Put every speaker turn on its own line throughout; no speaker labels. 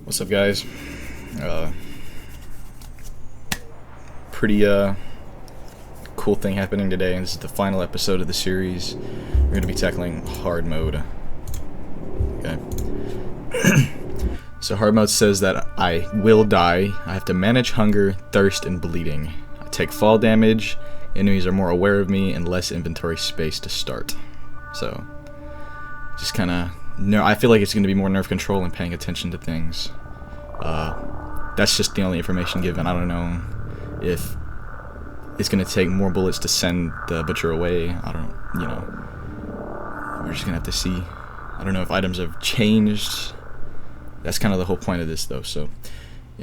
What's up, guys? Pretty cool thing happening today, and this is the final episode of the series. We're going to be tackling hard mode. Okay. So hard mode says that I will die. I have to manage hunger, thirst, and bleeding. I take fall damage. Enemies are more aware of me and less inventory space to start. So just kind of I feel like it's going to be more nerve control and paying attention to things. That's just the only information given. I don't know if it's going to take more bullets to send the butcher away. I don't, we're just going to have to see. I don't know if items have changed. That's kind of the whole point of this, though. So,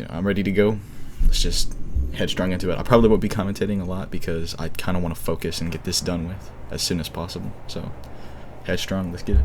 I'm ready to go. Let's just headstrong into it. I probably won't be commentating a lot because I kind of want to focus and get this done with as soon as possible. So, headstrong, let's get it.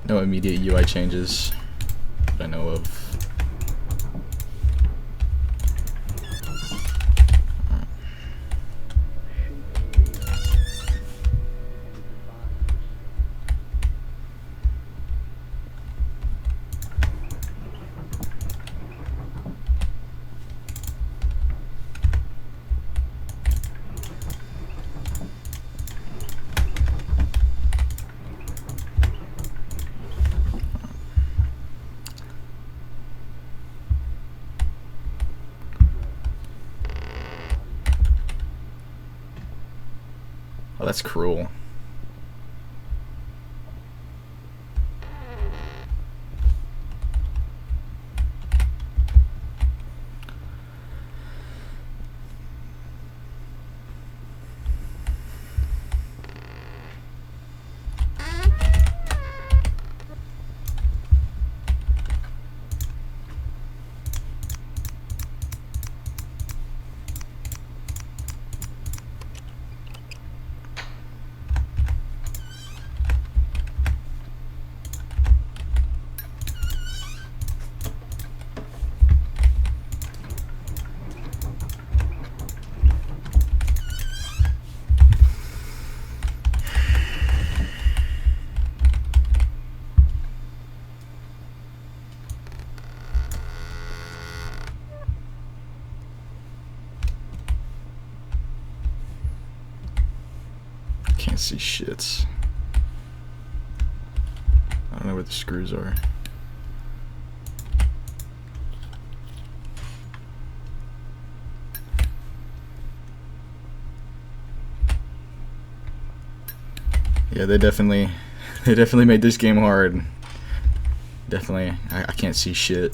No immediate UI changes that I know of. Oh, that's cruel. Can't see shit. I don't know where the screws are. Yeah, they definitely made this game hard. Definitely, I can't see shit.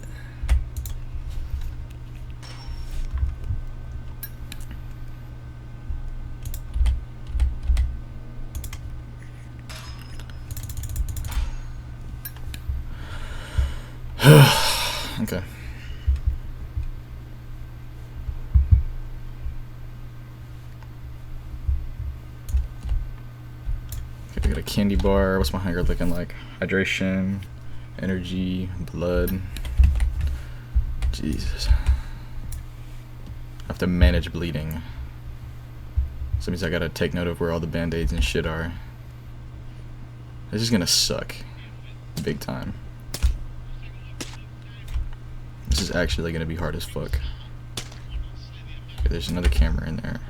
Okay. Okay, I got a candy bar. What's my hunger looking like? Hydration, energy, blood. Jesus. I have to manage bleeding. So that means I gotta take note of where all the band-aids and shit are. This is gonna suck. Big time. This is actually gonna be hard as fuck. Okay, there's another camera in there.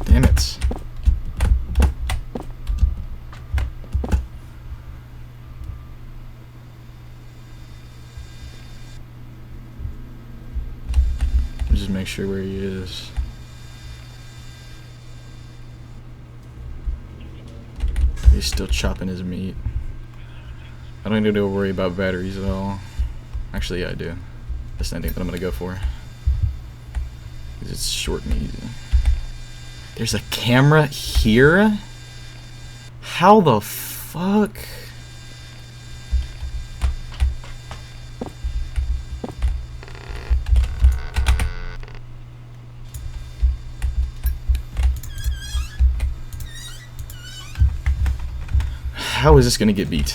Damn it. Just make sure where he is. He's still chopping his meat. I don't need to worry about batteries at all. Actually, yeah, I do. That's the ending that I'm gonna go for. Because it's short and easy. There's a camera here? How the fuck? How is this gonna get beat?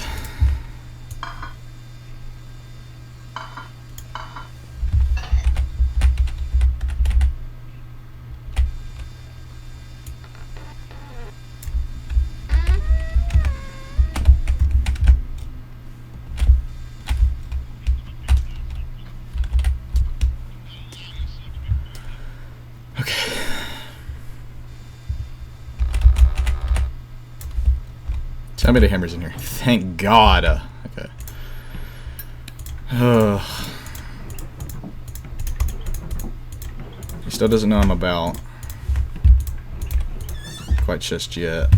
Tell me the hammer's in here. Thank God. Okay. He still doesn't know I'm about. Quite just yet.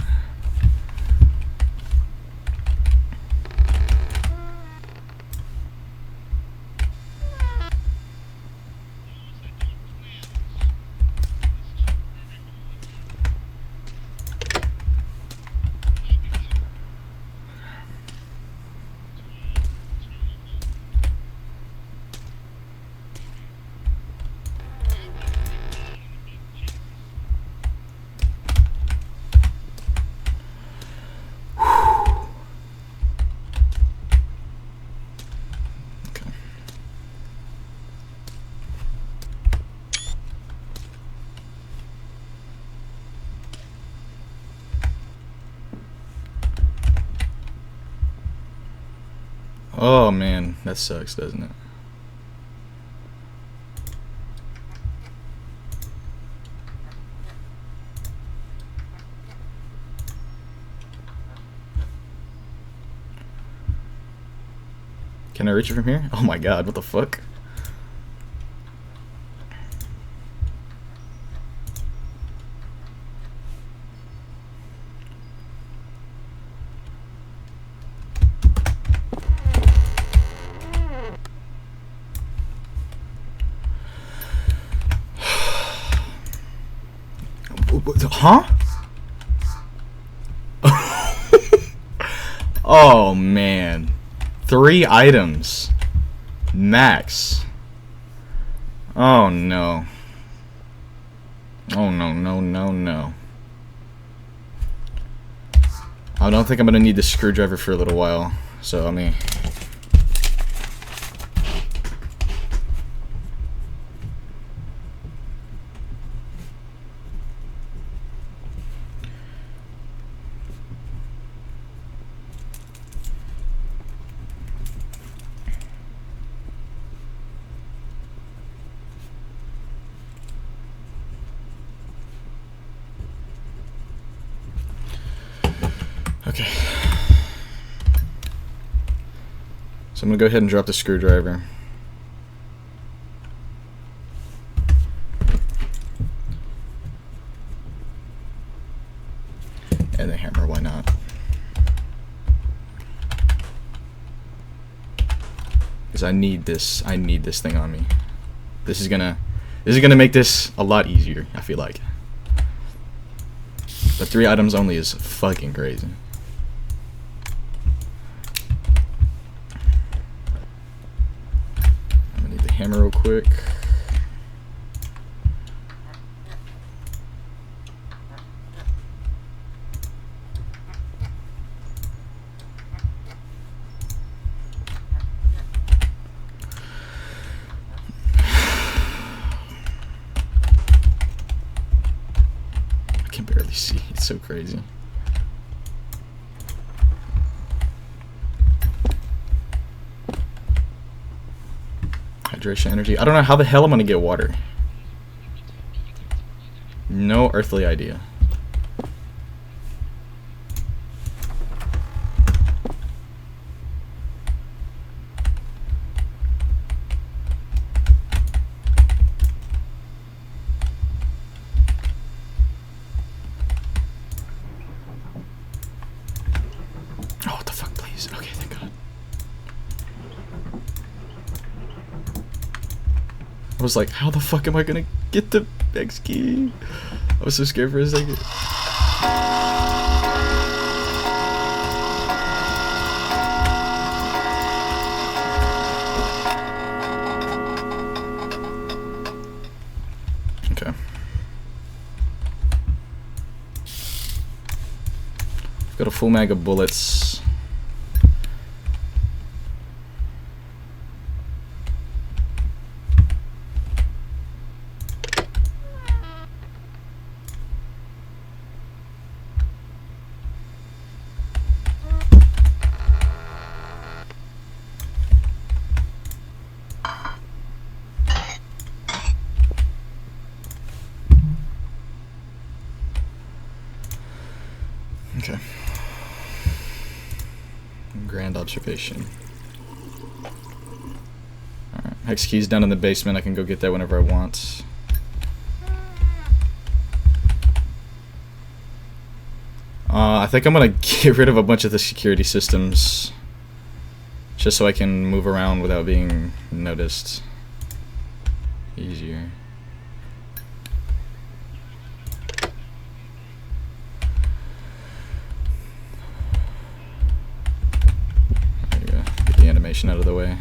Oh man, that sucks, doesn't it? Can I reach it from here? Oh my god, what the fuck? Huh? Oh man. 3 items. Max. Oh no. Oh no, no, no, no. I don't think I'm gonna need the screwdriver for a little while. So, I mean... Okay. So I'm gonna go ahead and drop the screwdriver. And the hammer, why not? Because I need this thing on me. This is gonna make this a lot easier, I feel like. But 3 items only is fucking crazy. hammer real quick. I can barely see. It's so crazy. Hydration energy. I don't know how the hell I'm gonna get water. No earthly idea. Oh, what the fuck, please. Okay, thank God. I was like, how the fuck am I gonna get the X key? I was so scared for a second. Okay. Got a full mag of bullets. Okay. Grand observation. Alright. Hex key's down in the basement. I can go get that whenever I want. I think I'm gonna get rid of a bunch of the security systems just so I can move around without being noticed. Easier. There you go. Get the animation out of the way.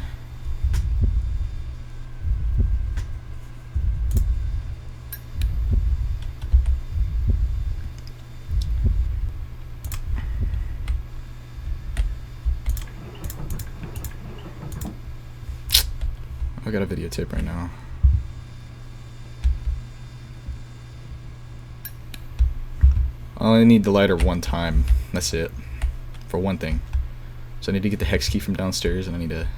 I got a videotape right now. I only need the lighter one time. That's it. For one thing. So I need to get the hex key from downstairs and I need to...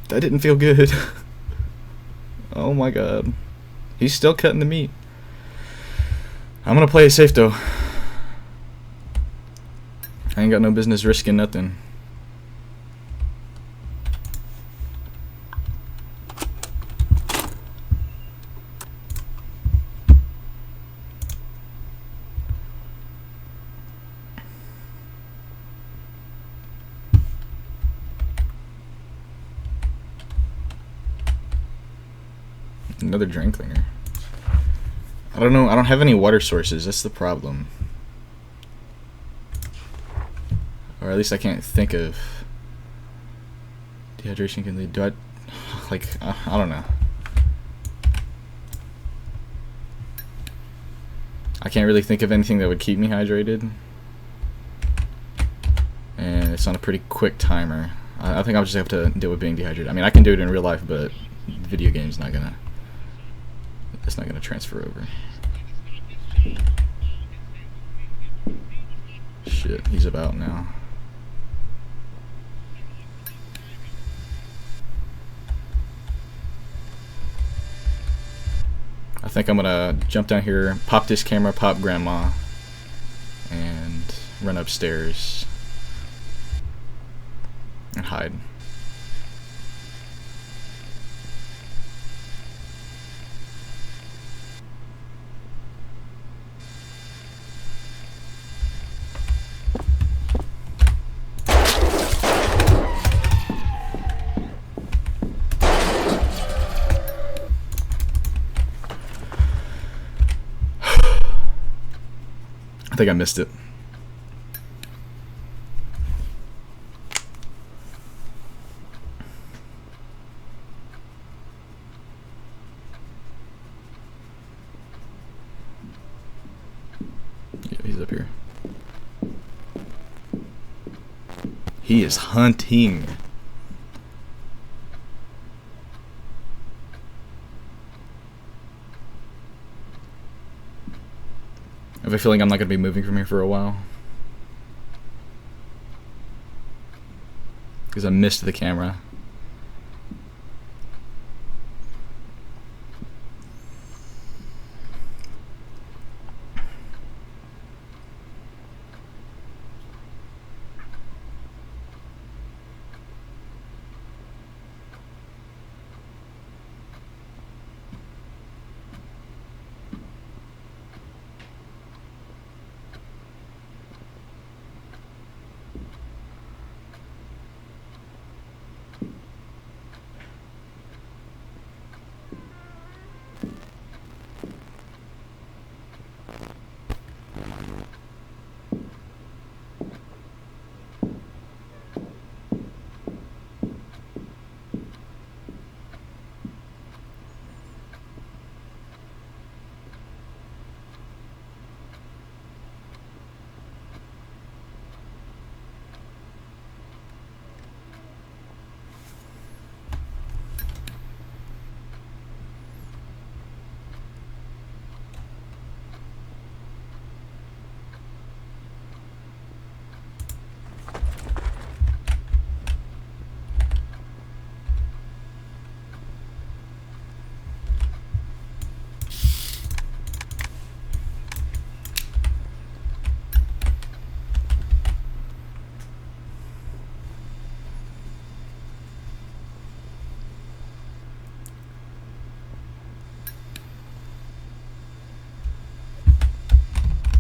That didn't feel good. Oh my god. He's still cutting the meat. I'm gonna play it safe though. I ain't got no business risking nothing. Another drain cleaner. I don't know. I don't have any water sources. That's the problem. Or at least I can't think of. Dehydration can lead. Do I... Like, I don't know. I can't really think of anything that would keep me hydrated. And it's on a pretty quick timer. I think I'll just have to deal with being dehydrated. I mean, I can do it in real life, but video game's not gonna... It's not gonna transfer over. Shit, he's about now. I think I'm gonna jump down here, pop this camera, pop grandma, and run upstairs and hide. think I missed it. Yeah, he's up here. He is hunting. I have a feeling I'm not going to be moving from here for a while. Because I missed the camera.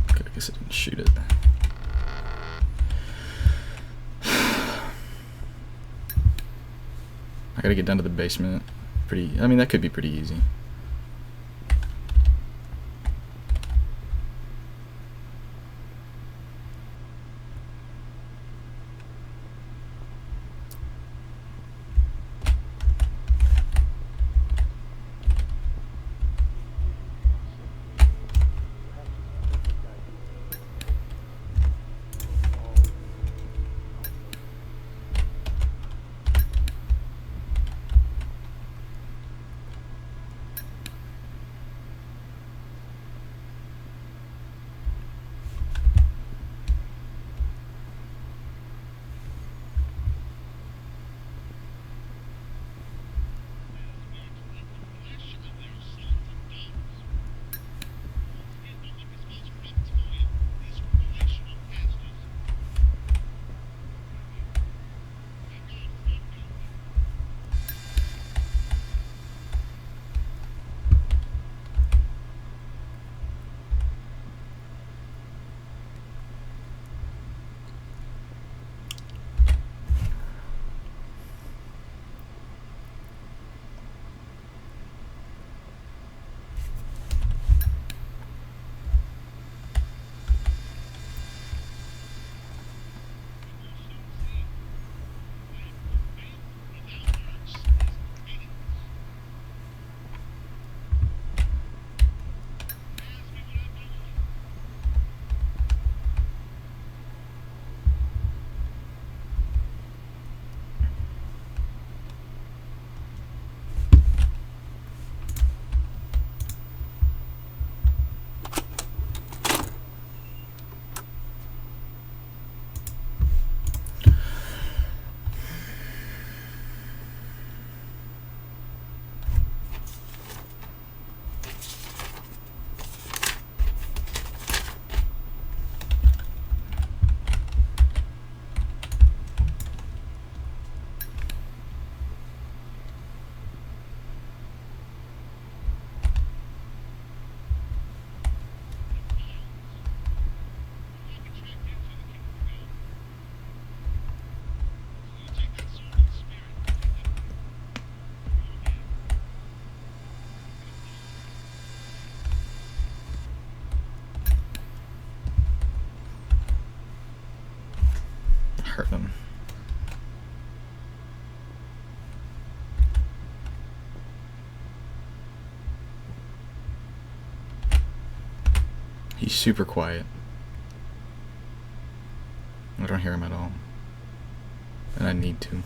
I guess I didn't shoot it. I gotta get down to the basement. I mean, that could be pretty easy. He's super quiet. I don't hear him at all. And I need to.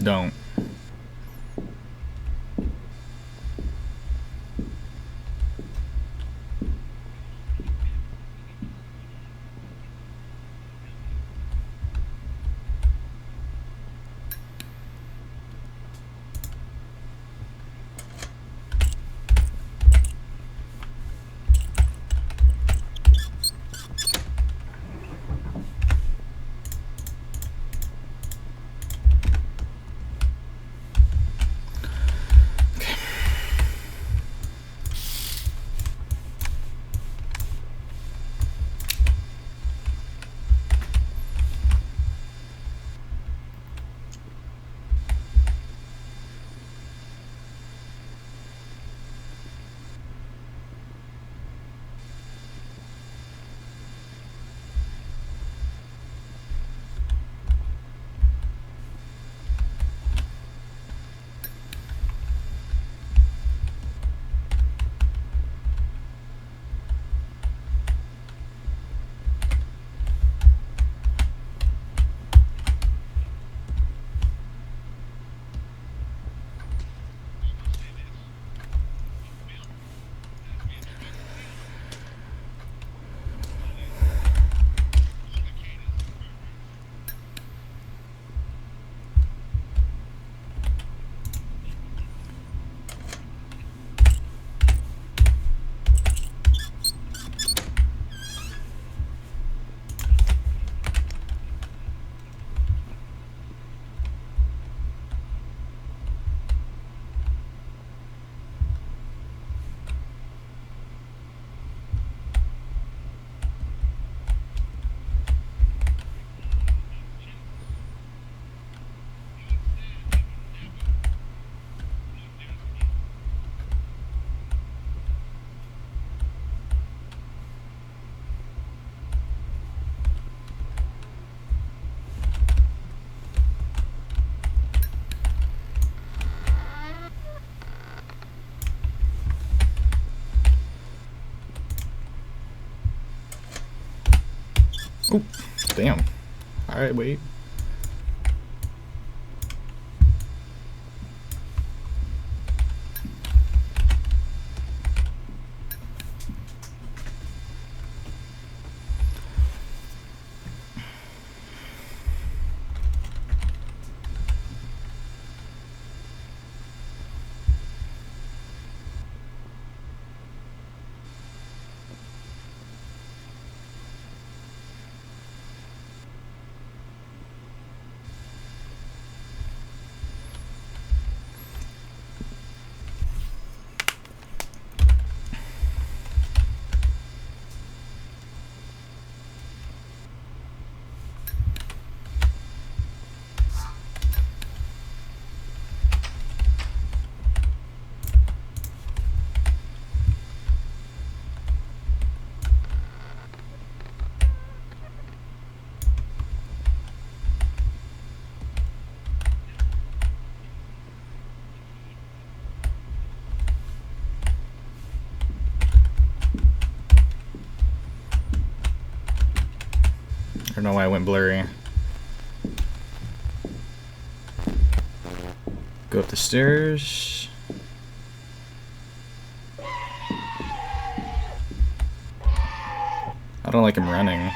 Don't. Oop, damn. Alright, wait. I don't know why I went blurry. Go up the stairs. I don't like him running.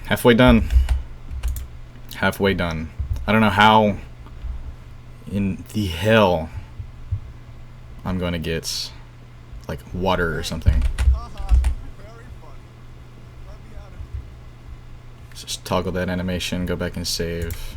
Halfway done. Halfway done. I don't know how in the hell I'm going to get like water or something. Just toggle that animation, go back and save.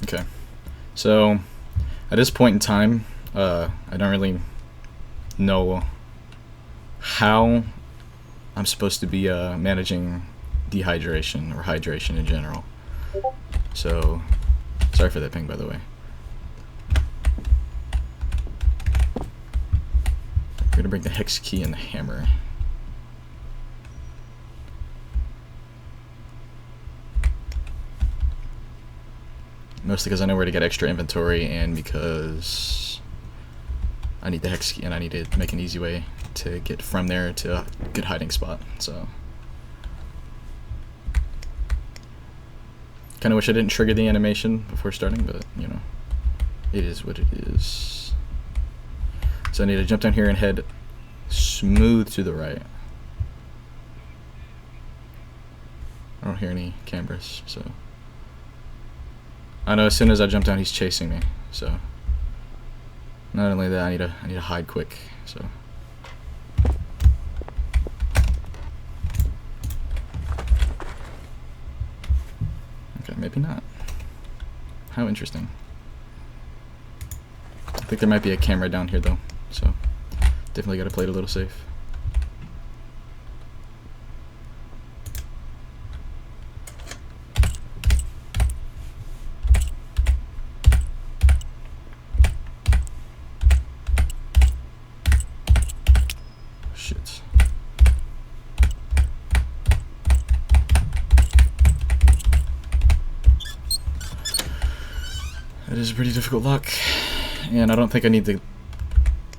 Okay, so at this point in time, I don't really know how I'm supposed to be managing dehydration or hydration in general. So, sorry for that ping, by the way. We're gonna bring the hex key and the hammer. Mostly because I know where to get extra inventory and because I need the hex key and I need to make an easy way to get from there to a good hiding spot. So kind of wish I didn't trigger the animation before starting, but you know, it is what it is. So I need to jump down here and head smooth to the right. I don't hear any cameras, so I know as soon as I jump down, he's chasing me. So not only that, I need to hide quick. So okay, maybe not. How interesting. I think there might be a camera down here though, so definitely got to play it a little safe. Shit. That is a pretty difficult lock, and I don't think I need the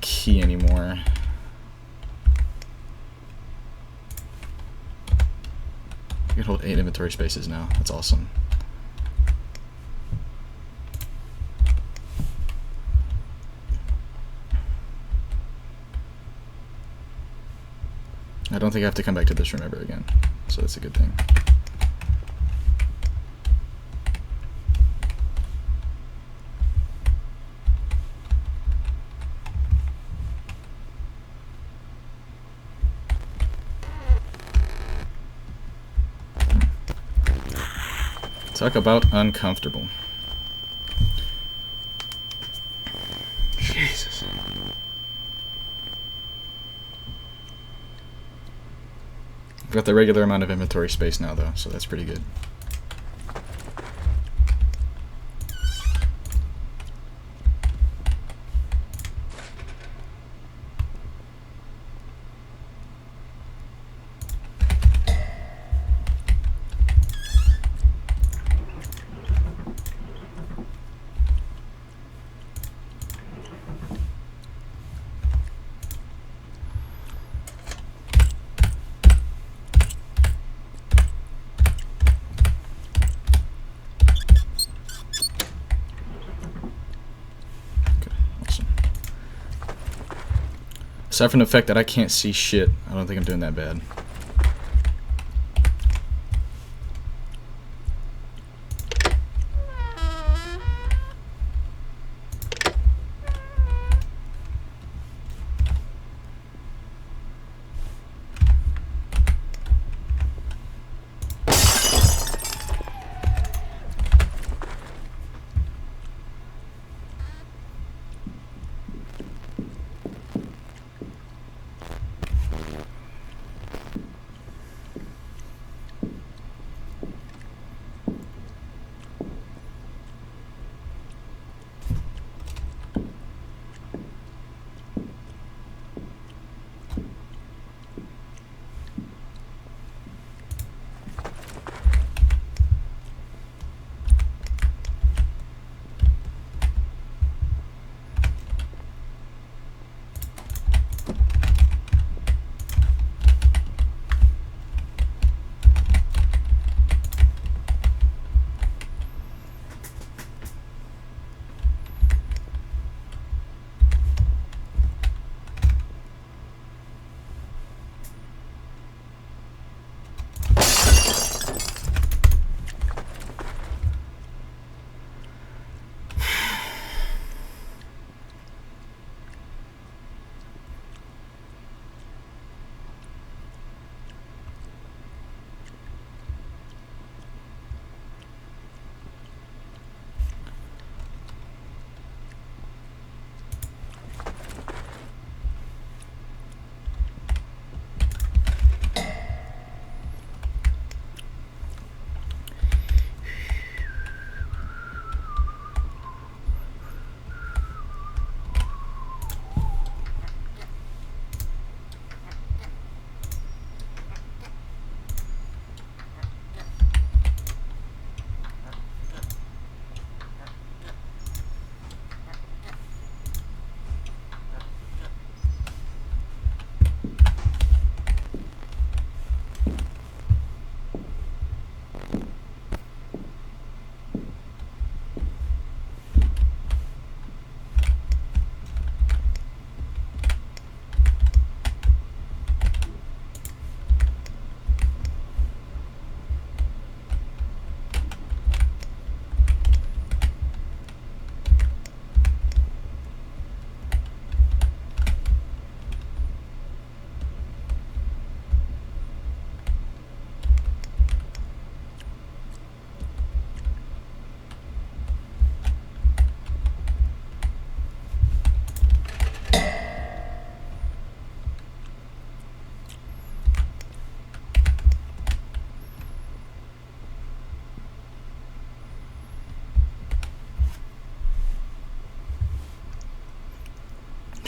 key anymore. I can hold 8 inventory spaces now. That's awesome. I don't think I have to come back to this room ever again, so that's a good thing. Talk about uncomfortable. Jesus. I've got the regular amount of inventory space now though, so that's pretty good. Aside from the fact that I can't see shit, I don't think I'm doing that bad.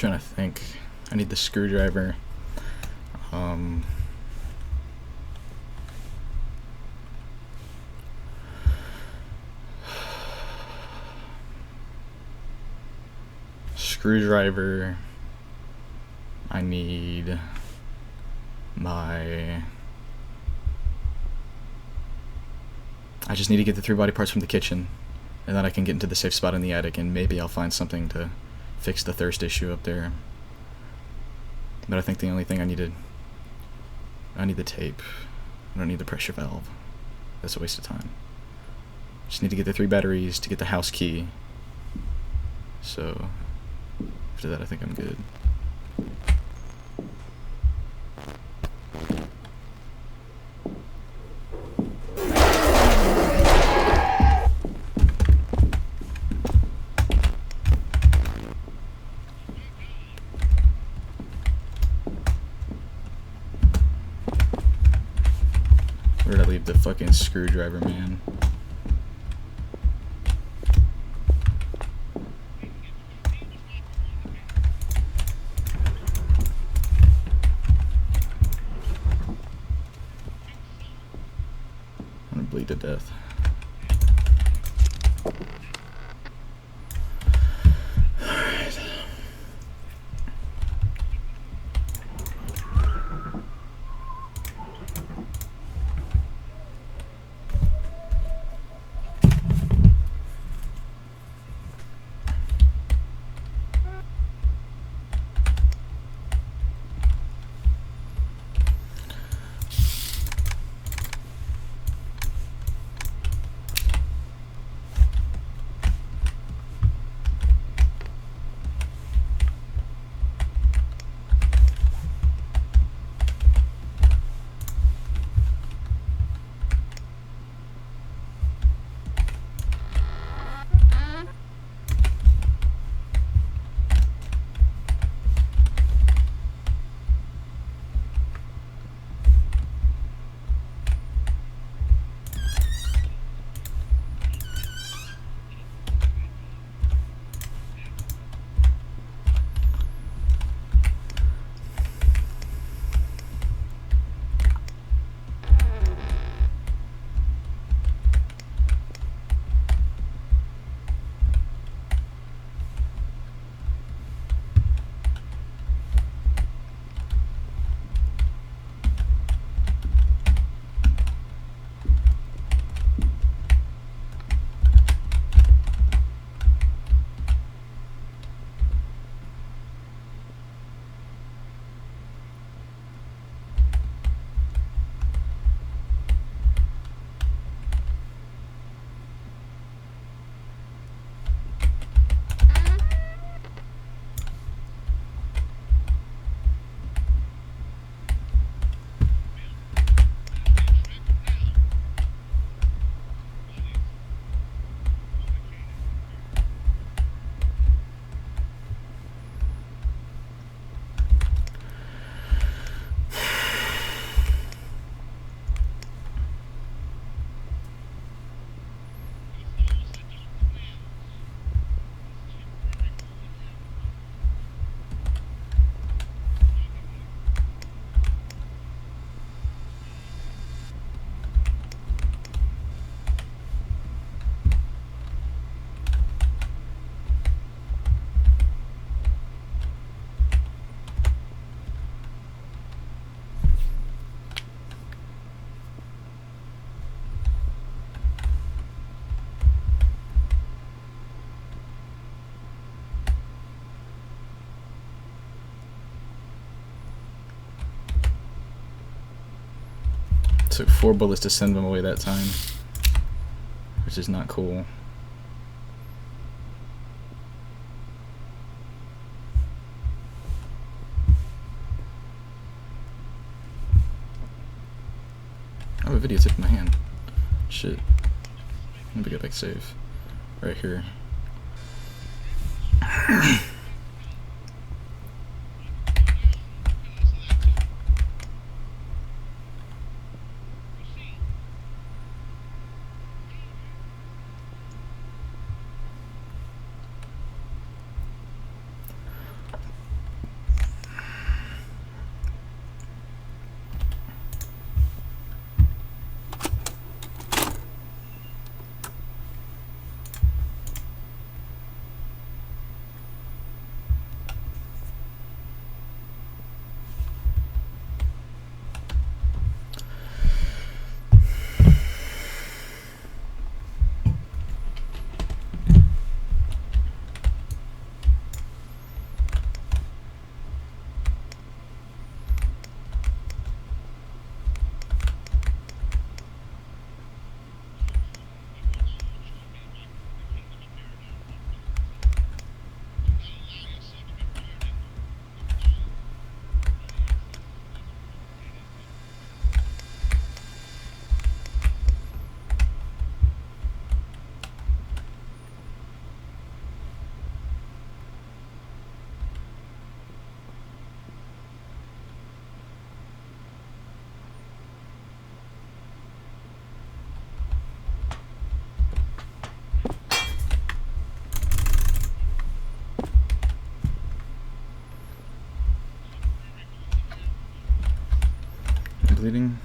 trying to think. I need the screwdriver. Screwdriver. I need my... I just need to get the 3 body parts from the kitchen, and then I can get into the safe spot in the attic, and maybe I'll find something to fix the thirst issue up there. But I think the only thing I need the tape. I don't need the pressure valve. That's a waste of time. Just need to get the 3 batteries to get the house key. So after that, I think I'm good. Where did I leave the fucking screwdriver, man? I'm gonna bleed to death. Alright. Took 4 bullets to send them away that time, which is not cool. I have a videotape in my hand. Shit. Let me get back safe. Right here. bleeding.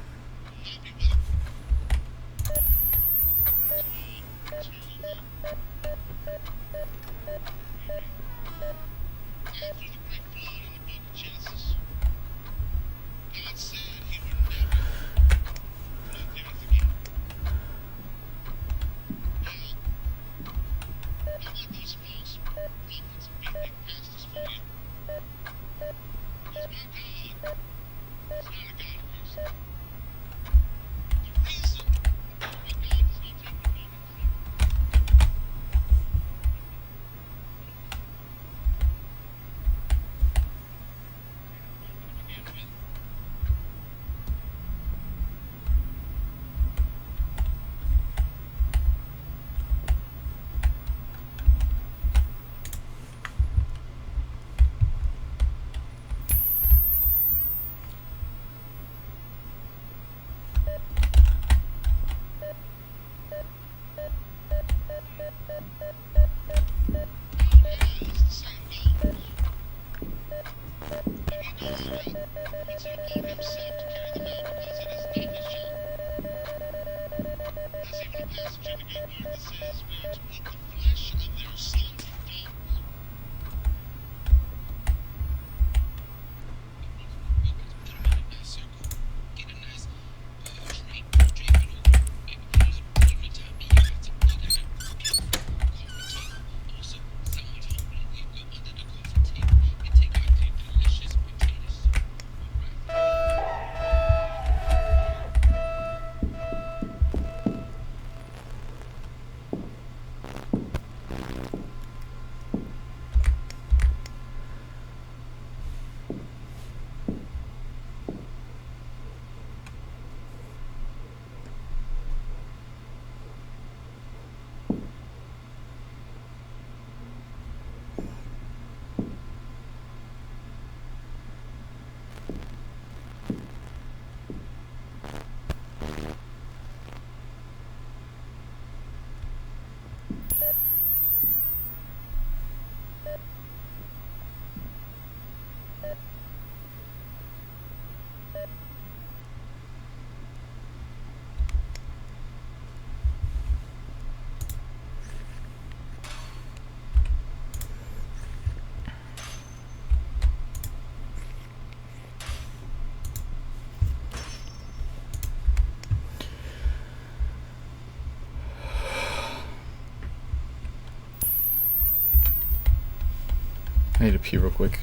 I need to pee real quick.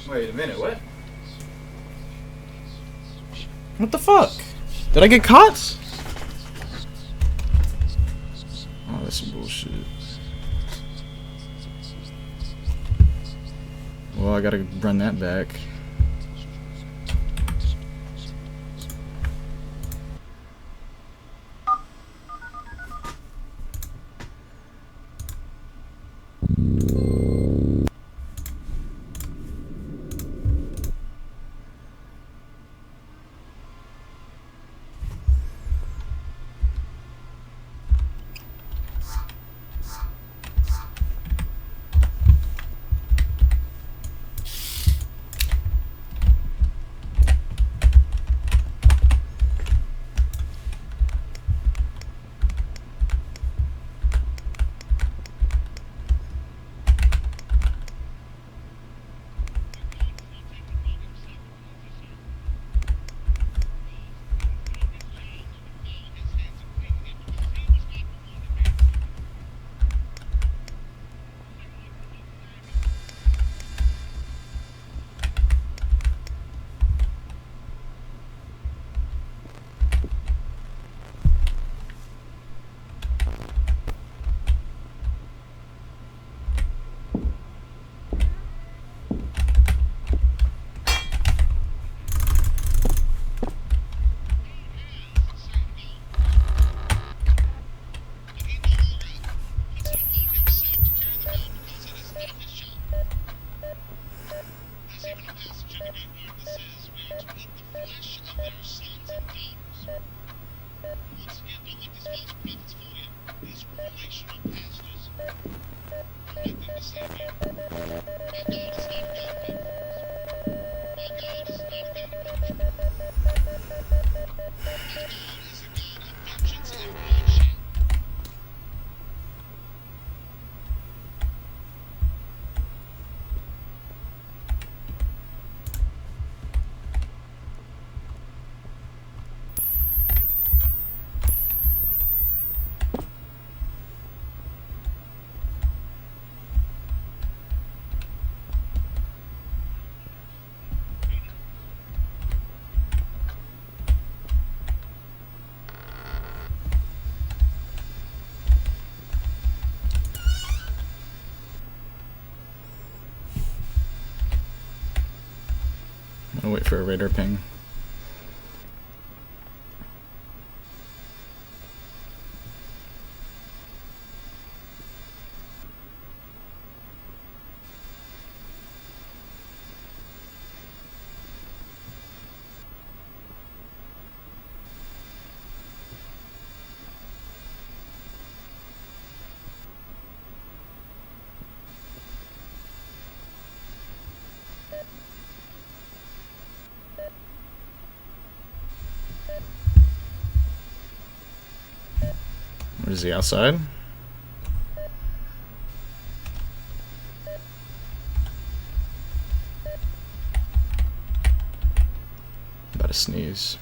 Wait a minute, what? What the fuck? Did I get caught? Oh, that's some bullshit. Well, I gotta run that back. wait for a radar ping. Where is he, outside? About to sneeze.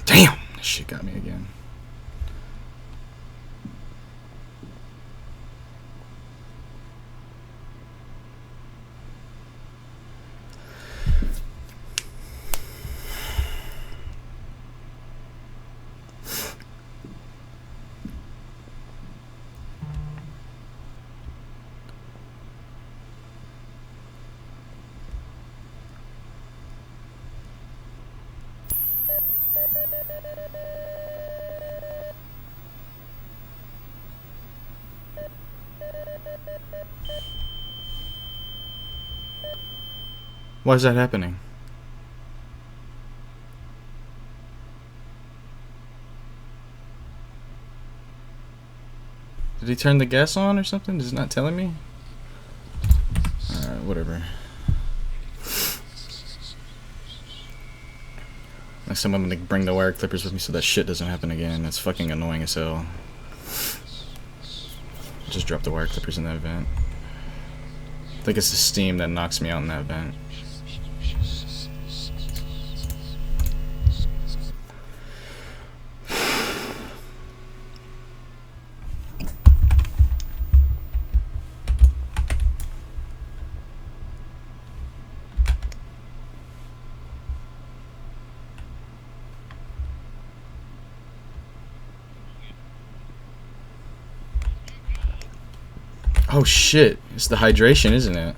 Damn! This shit got me again. Why is that happening? Did he turn the gas on or something? Is it not telling me? Alright, whatever. Next time I'm gonna bring the wire clippers with me so that shit doesn't happen again. That's fucking annoying as hell. Just drop the wire clippers in that vent. I think it's the steam that knocks me out in that vent. Oh shit, it's the hydration, isn't it?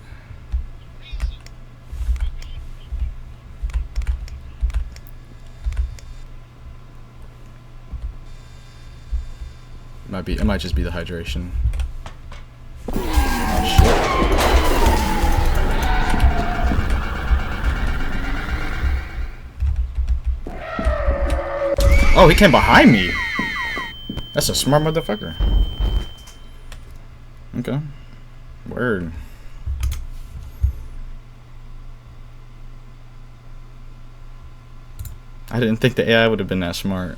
It might just be the hydration. Oh shit. Oh, he came behind me. That's a smart motherfucker. Okay. Word. I didn't think the AI would have been that smart.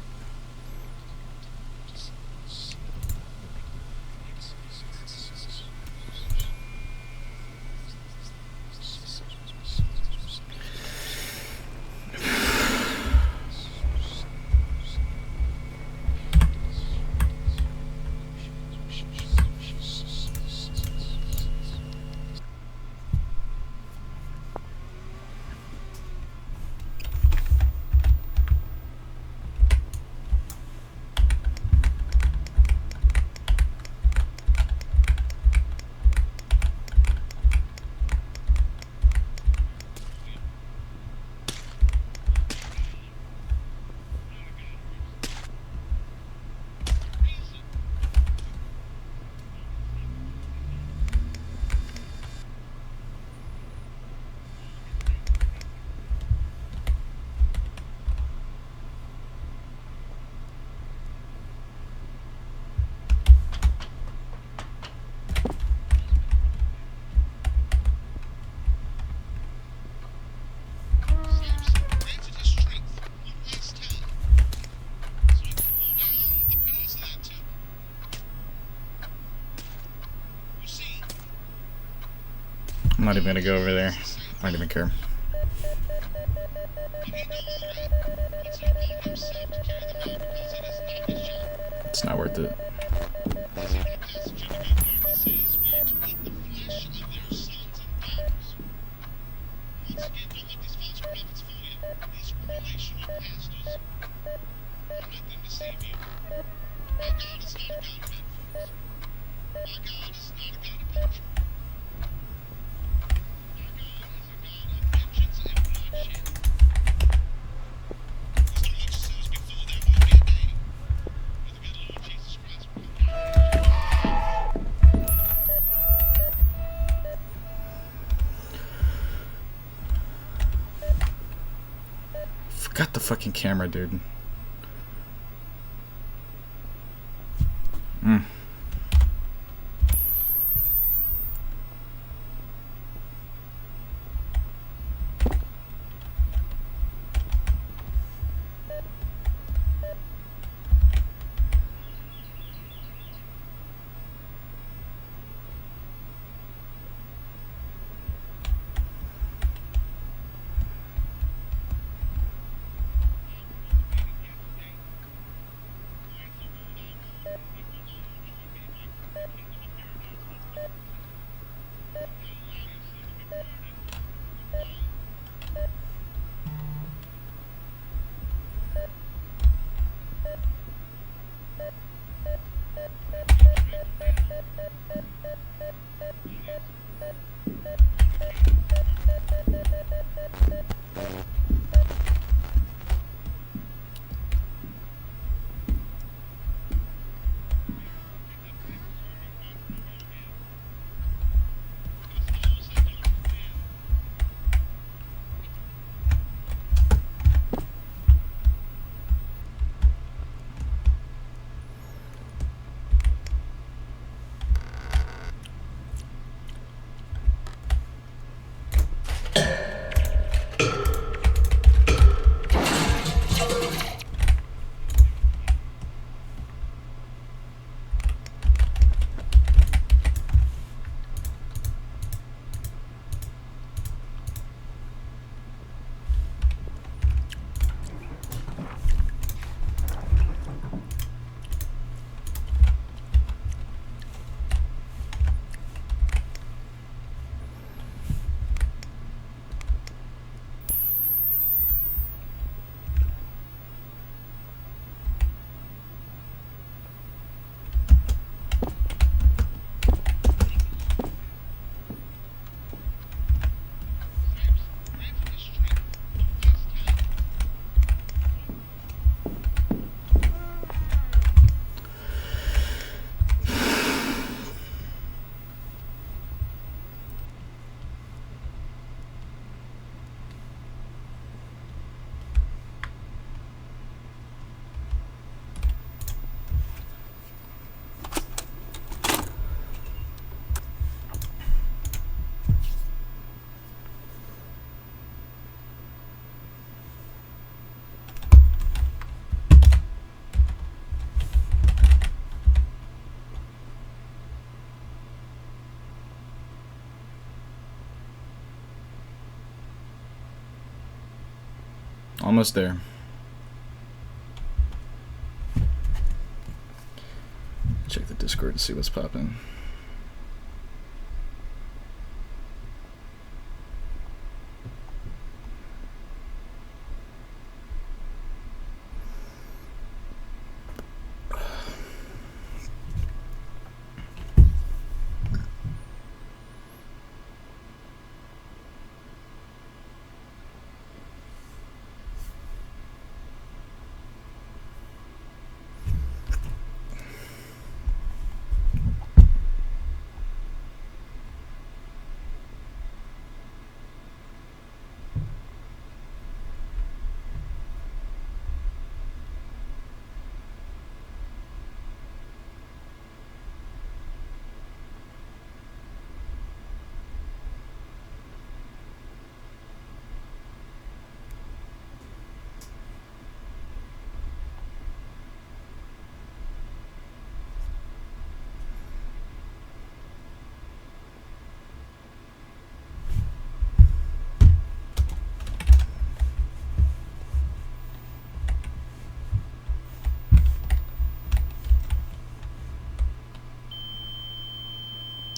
I'm not even gonna go over there. I don't even care. It's not worth it. Forgot the fucking camera, dude. almost there. Check the Discord to see what's popping.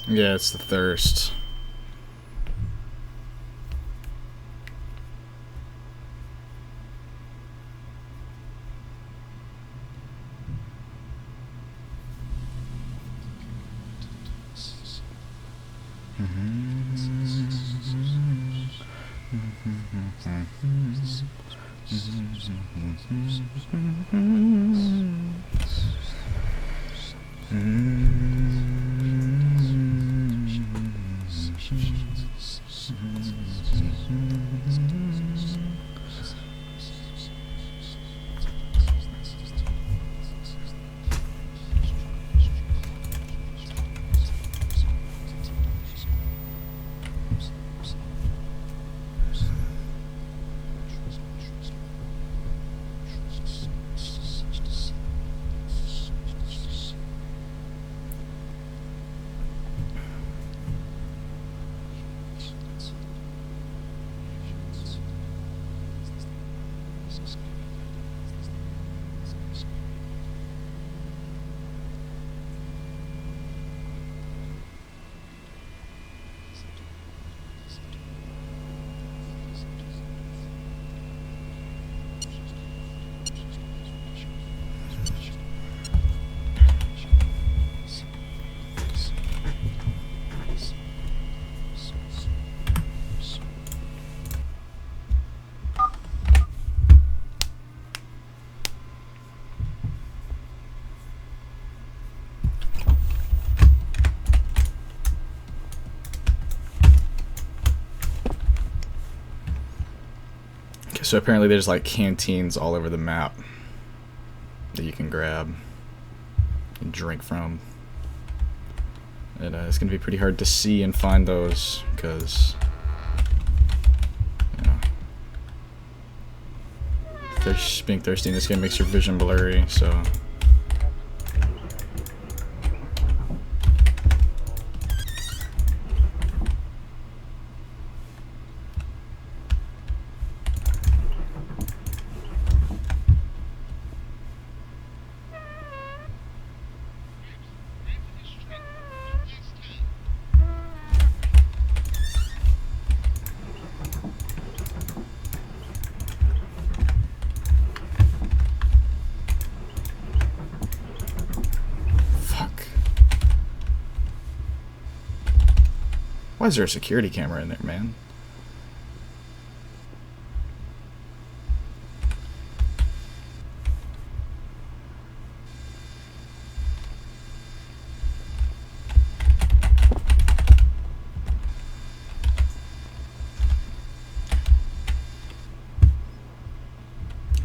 Yeah, it's the thirst. So apparently there's like canteens all over the map that you can grab and drink from. And it's going to be pretty hard to see and find those because, you know, being thirsty in this game makes your vision blurry, so... Why is there a security camera in there, man?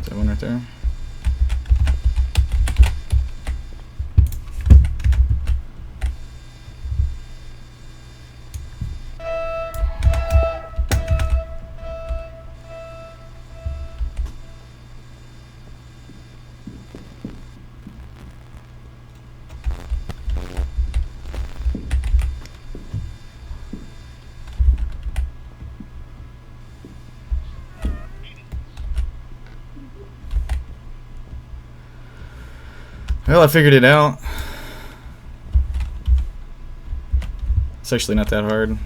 Is that one right there? Well, I figured it out. It's actually not that hard.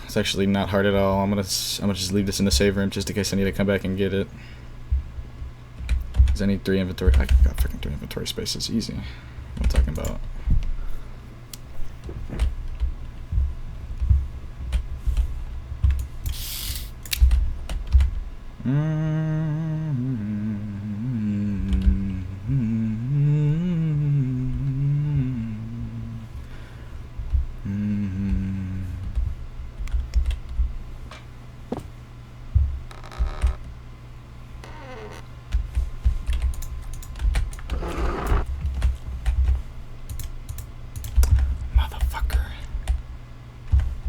It's actually not hard at all. I'm gonna just leave this in the save room just in case I need to come back and get it. Cause I need 3 inventory. I got freaking 3 inventory spaces. Easy. What am I talking about? Motherfucker.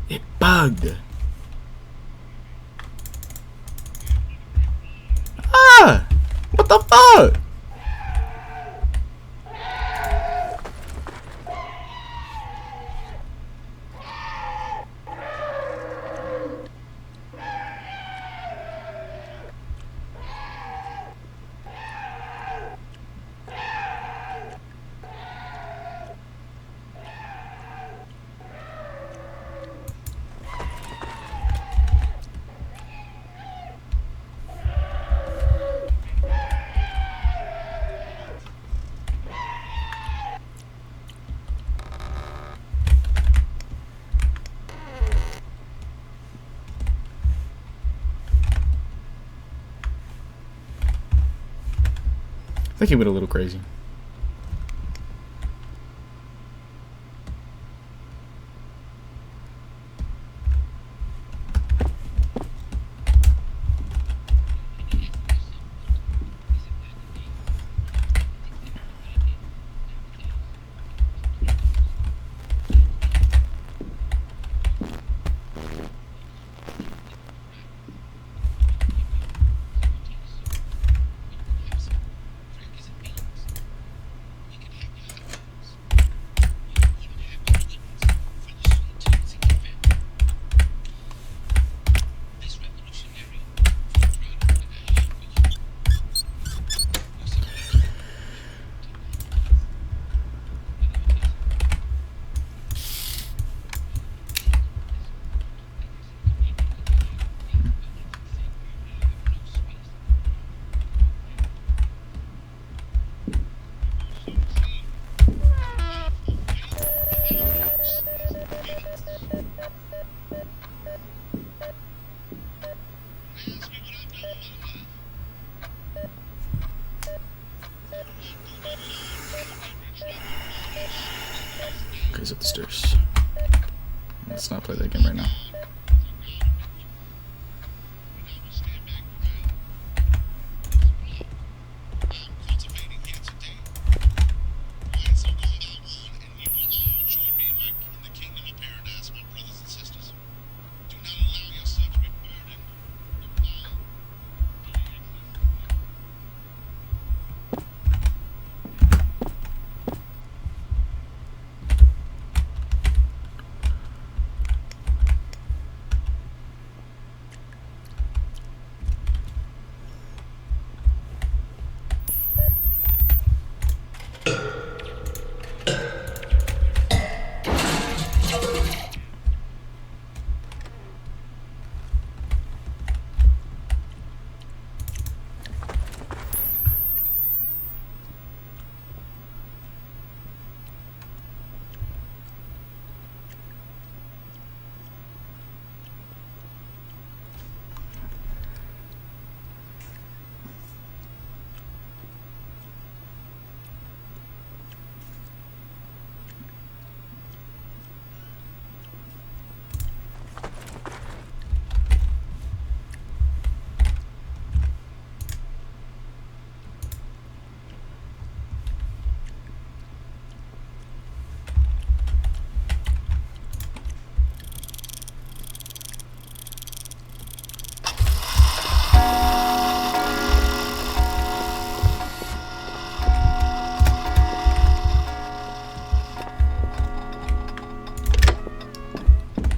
It bugged. Ah! What the fuck? I think he went a little crazy. Okay, he's up the stairs. Let's not play that game right now.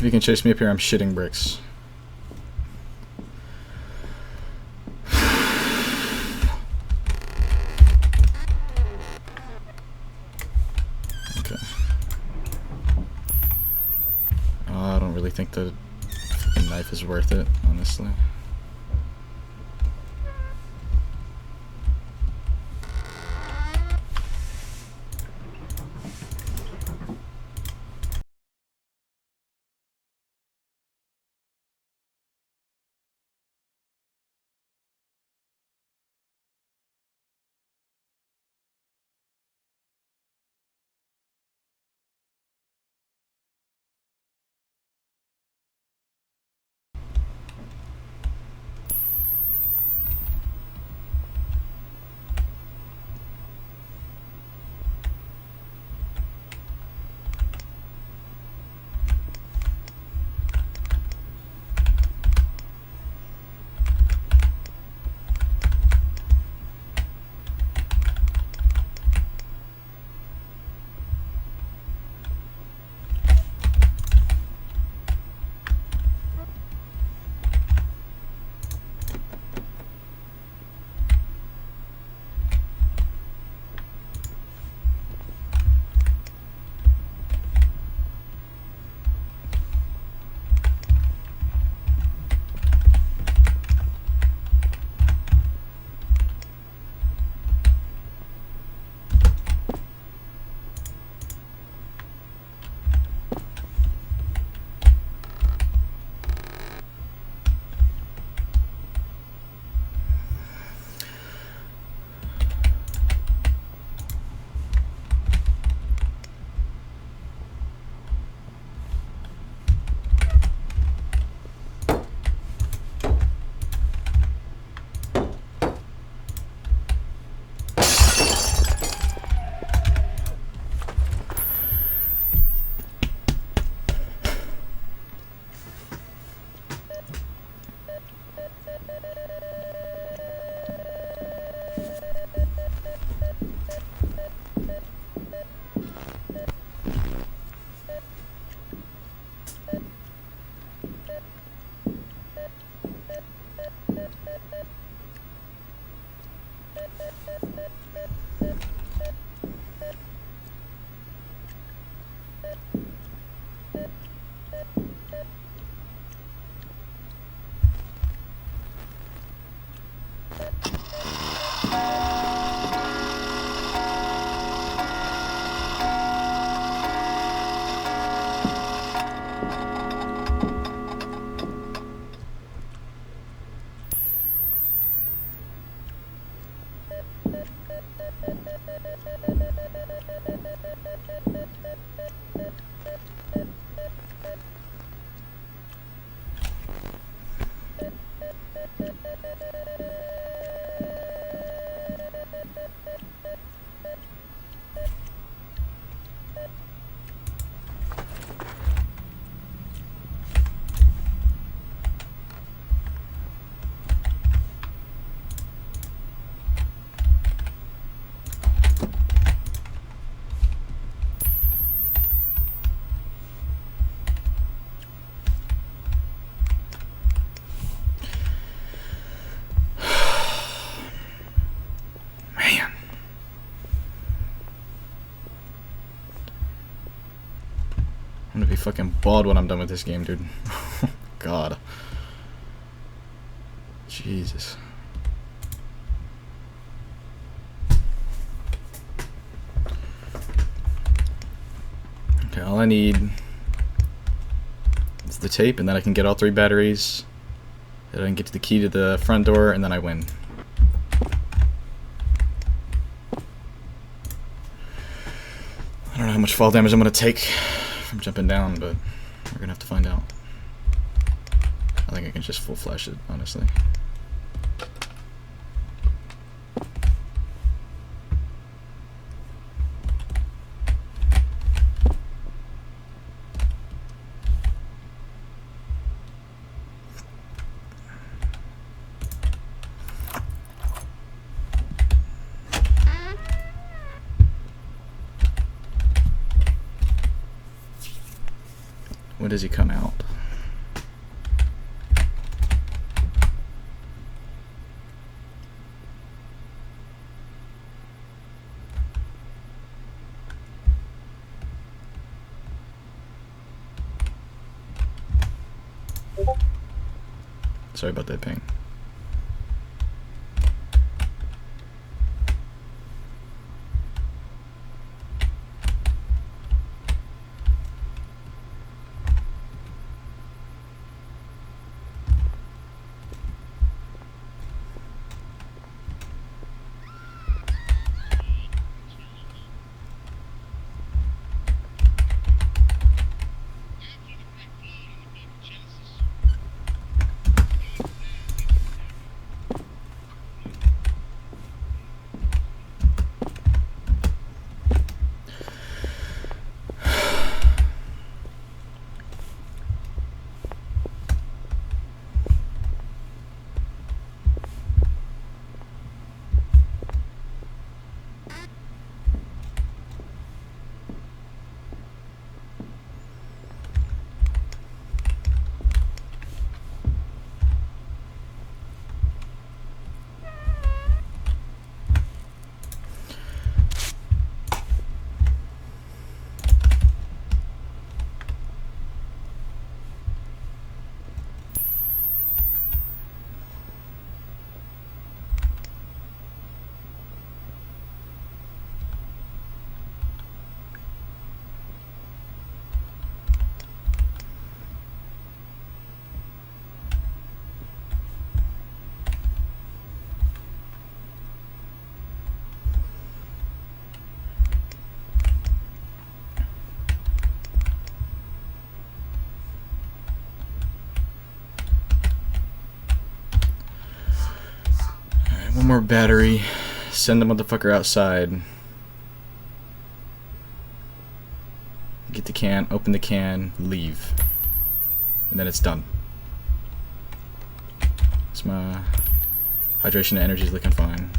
you can chase me up here, I'm shitting bricks. Okay. I don't really think the knife is worth it, honestly. I'm gonna be fucking bald when I'm done with this game, dude. God. Jesus. Okay, all I need is the tape, and then I can get all 3 batteries. Then I can get to the key to the front door, and then I win. I don't know how much fall damage I'm gonna take from jumping down, but we're gonna have to find out. I think I can just full flash it, honestly. When does he come out? Sorry about that ping. One more battery. Send the motherfucker outside. Get the can, open the can, leave. And then it's done. So my hydration and energy is looking fine.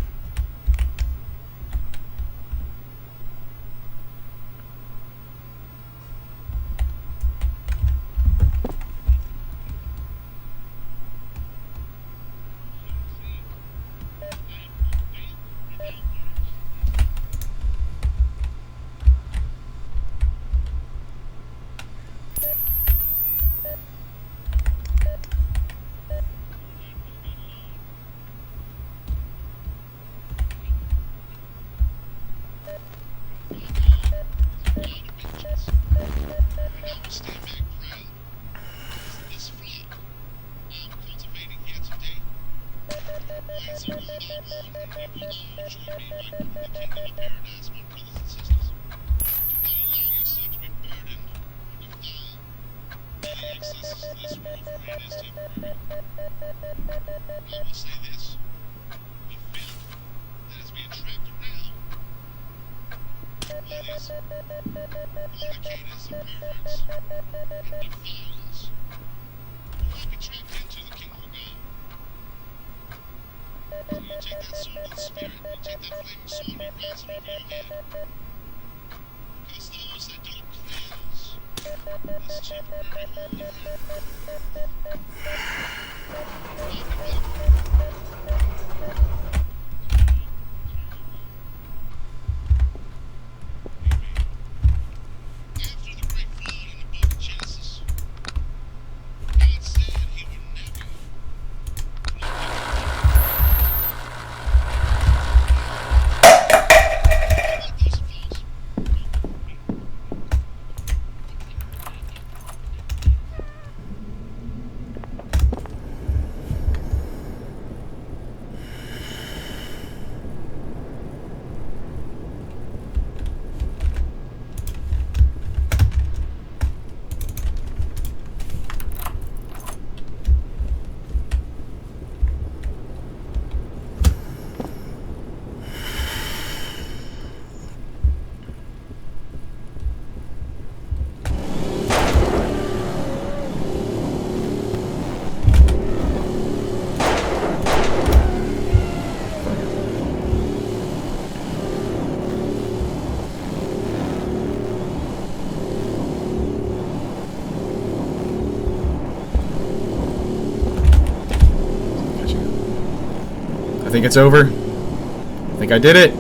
I think it's over. I think I did it.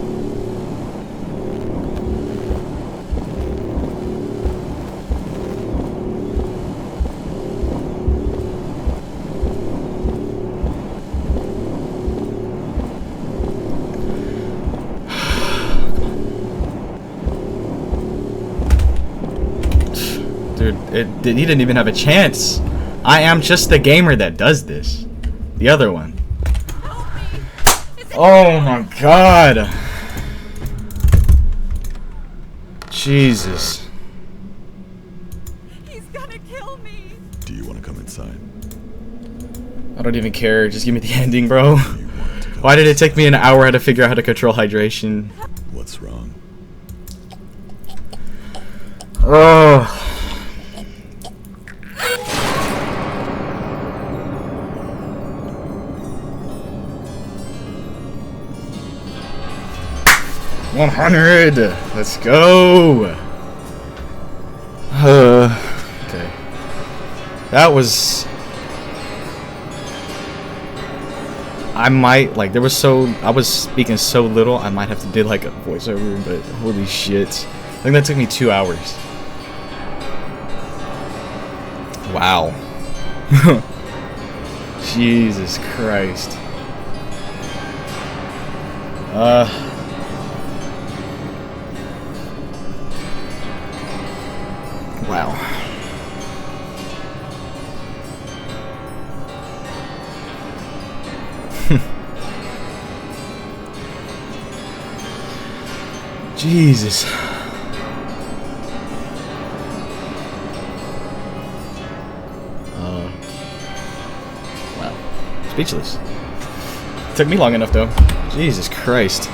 Dude, he didn't even have a chance. I am just the gamer that does this. The other one. Oh my god. Jesus.
He's gonna kill me.
Do you want to come inside?
I don't even care. Just give me the ending, bro. Why did it take me an hour to figure out how to control hydration?
What's wrong?
Oh. $100. Let's go. Okay. That was. I might like there was so I was speaking so little. I might have to do like a voiceover, but holy shit! I think that took me 2 hours. Wow. Jesus Christ. Wow. Jesus. Wow. Speechless. Took me long enough though. Jesus Christ.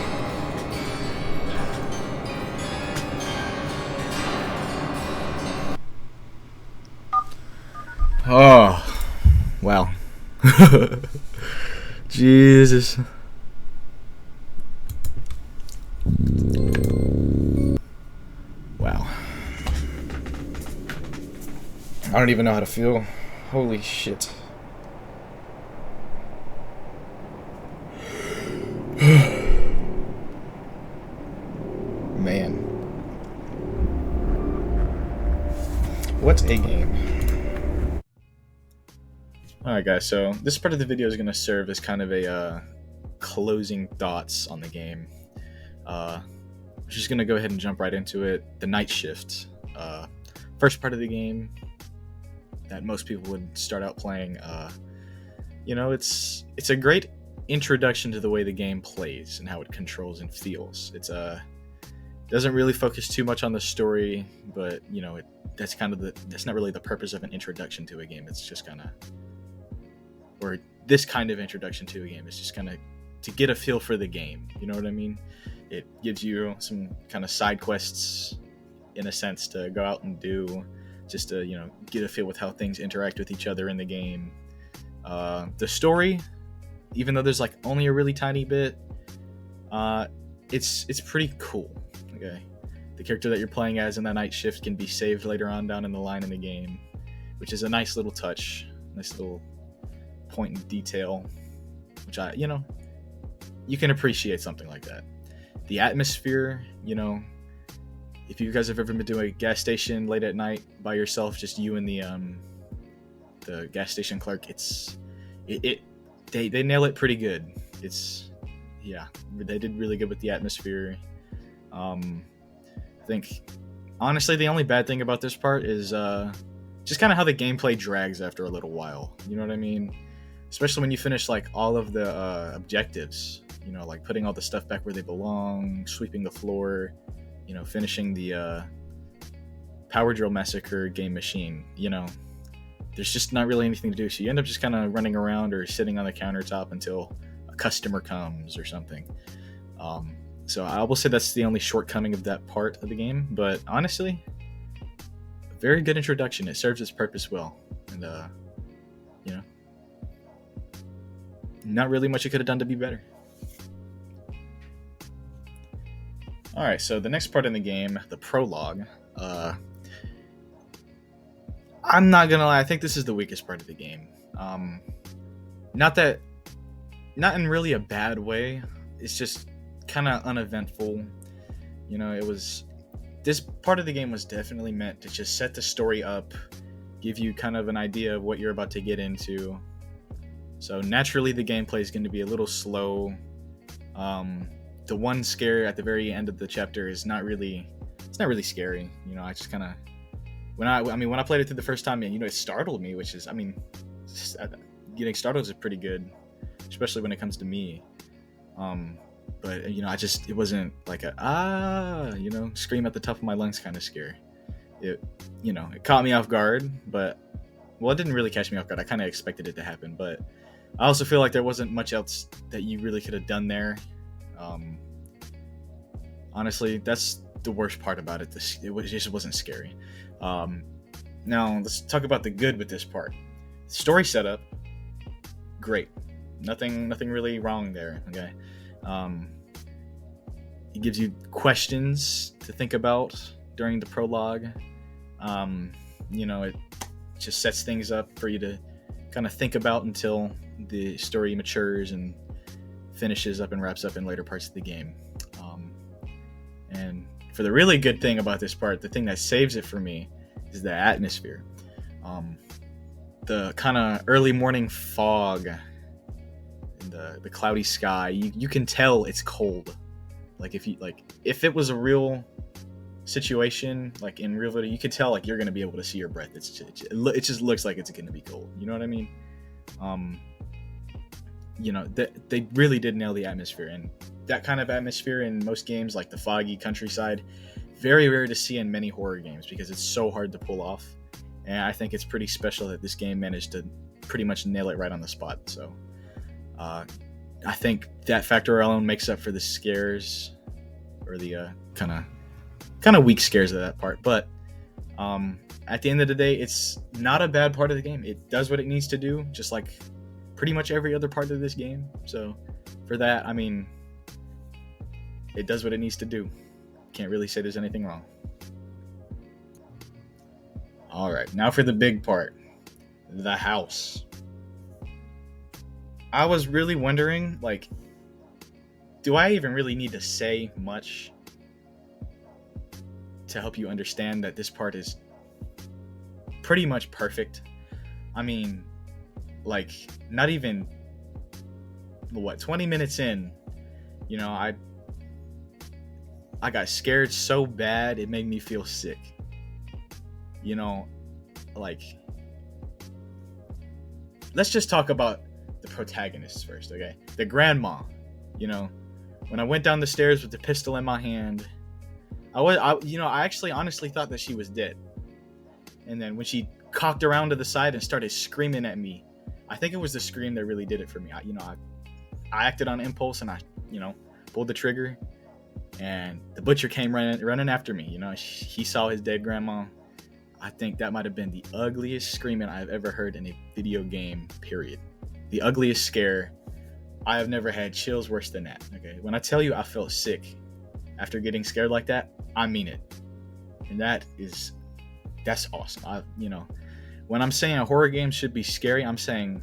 Oh, wow. Jesus. Wow. I don't even know how to feel. Holy shit. Man. What's a game? Alright guys, so this part of the video is going to serve as kind of a closing thoughts on the game. I'm just going to go ahead and jump right into it. The night shift. First part of the game that most people would start out playing. You know, it's a great introduction to the way the game plays and how it controls and feels. It's doesn't really focus too much on the story, but you know, that's not really the purpose of an introduction to a game. It's just kind of, or this kind of introduction to a game is just kind of to get a feel for the game. You know what I mean? It gives you some kind of side quests, in a sense, to go out and do, just to, you know, get a feel with how things interact with each other in the game. The story, even though there's like only a really tiny bit, it's pretty cool. Okay, the character that you're playing as in that night shift can be saved later on down in the line in the game, which is a nice little touch, nice little point in detail, which you can appreciate something like that. The atmosphere, you know, if you guys have ever been to a gas station late at night by yourself, just you and the gas station clerk, they nail it pretty good. Yeah, they did really good with the atmosphere. I think honestly the only bad thing about this part is just kind of how the gameplay drags after a little while. You know what I mean? Especially when you finish like all of the objectives, you know, like putting all the stuff back where they belong, sweeping the floor, you know, finishing the Power Drill Massacre game machine. You know, there's just not really anything to do, so you end up just kind of running around or sitting on the countertop until a customer comes or something. So I will say that's the only shortcoming of that part of the game, but honestly, a very good introduction. It serves its purpose well, and you know, not really much you could have done to be better. Alright, so the next part in the game, the prologue, I'm not gonna lie, I think this is the weakest part of the game. Not that not in really a bad way. It's just kind of uneventful. It was this part of the game was definitely meant to just set the story up, give you kind of an idea of what you're about to get into. So naturally, the gameplay is going to be a little slow. The one scare at the very end of the chapter is not really scary. I just kind of when I played it through the first time, and it startled me, which is getting startled is pretty good, especially when it comes to me. But it wasn't like a scream at the top of my lungs kind of scare. It caught me off guard, but it didn't really catch me off guard. I kind of expected it to happen, but I also feel like there wasn't much else that you really could have done there. Honestly, that's the worst part about it. It just wasn't scary. Now let's talk about the good with this part. Story setup, great. Nothing really wrong there. Okay. It gives you questions to think about during the prologue. It just sets things up for you to kind of think about until the story matures and finishes up and wraps up in later parts of the game. And for the really good thing about this part, the thing that saves it for me is the atmosphere. The kind of early morning fog and the cloudy sky, you can tell it's cold. Like if it was a real situation, like in real video, you could tell like you're gonna be able to see your breath. It just looks like it's gonna be cold. You know what I mean? They really did nail the atmosphere, and that kind of atmosphere in most games, like the foggy countryside, very rare to see in many horror games because it's so hard to pull off. And I think it's pretty special that this game managed to pretty much nail it right on the spot. So I think that factor alone makes up for the scares, or the kind of weak scares of that part. But at the end of the day, it's not a bad part of the game. It does what it needs to do, just like pretty much every other part of this game. So for that, it does what it needs to do. Can't really say there's anything wrong. All right, now for the big part, the house. I was really wondering, like, do I even really need to say much to help you understand that this part is pretty much perfect? Not even 20 minutes in, I got scared so bad it made me feel sick. Let's just talk about the protagonists first, okay? The grandma, when I went down the stairs with the pistol in my hand, I actually honestly thought that she was dead. And then when she cocked around to the side and started screaming at me, I think it was the scream that really did it for me. I acted on impulse and I pulled the trigger, and the butcher came running after me. He saw his dead grandma. I think that might have been the ugliest screaming I've ever heard in a video game, period. The ugliest scare. I have never had chills worse than that. Okay, when I tell you I felt sick after getting scared like that, I mean it. And that's awesome. When I'm saying a horror game should be scary, I'm saying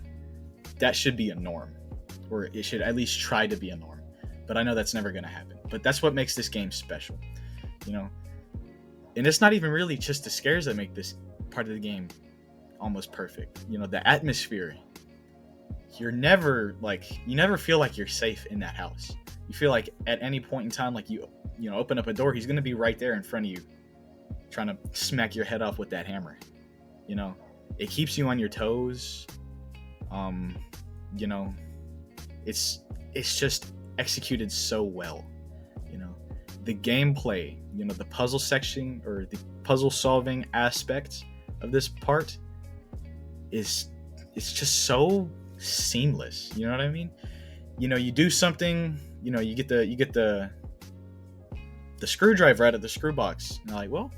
that should be a norm, or it should at least try to be a norm. But I know that's never going to happen. But that's what makes this game special, And it's not even really just the scares that make this part of the game almost perfect. The atmosphere. You never feel like you're safe in that house. You feel like at any point in time, like you open up a door, he's going to be right there in front of you, trying to smack your head off with that hammer. It keeps you on your toes. It's just executed so well. The gameplay, the puzzle section or the puzzle solving aspect of this part it's just so seamless. You know what I mean? You do something, you get the screwdriver out of the screw box. And you're like, well,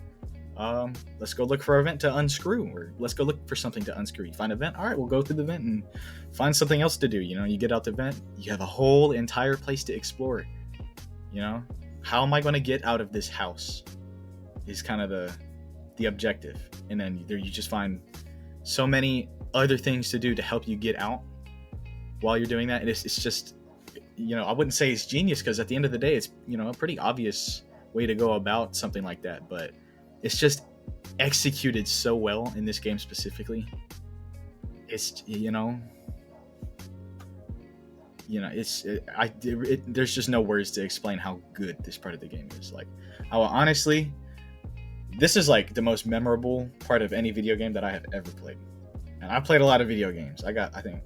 let's go look for a vent to unscrew, or let's go look for something to unscrew. You find a vent, all right, we'll go through the vent and find something else to do. You get out the vent, you have a whole entire place to explore. How am I going to get out of this house is kind of the objective. And then there you just find so many other things to do to help you get out. while you're doing that, and it's just, I wouldn't say it's genius, because at the end of the day, it's, a pretty obvious way to go about something like that, but it's just executed so well in this game specifically. It's there's just no words to explain how good this part of the game is. Like, honestly, this is like the most memorable part of any video game that I have ever played. And I played a lot of video games. I got, I think,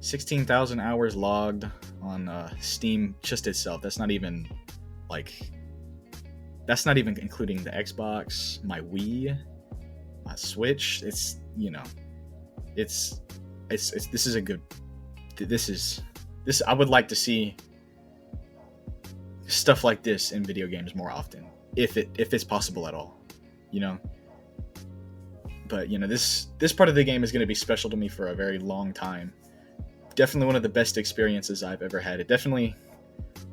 16,000 hours logged on Steam just itself. That's not even including the Xbox, my Wii, my Switch. This I would like to see stuff like this in video games more often, if it's possible at all, But this part of the game is going to be special to me for a very long time. Definitely one of the best experiences I've ever had. It definitely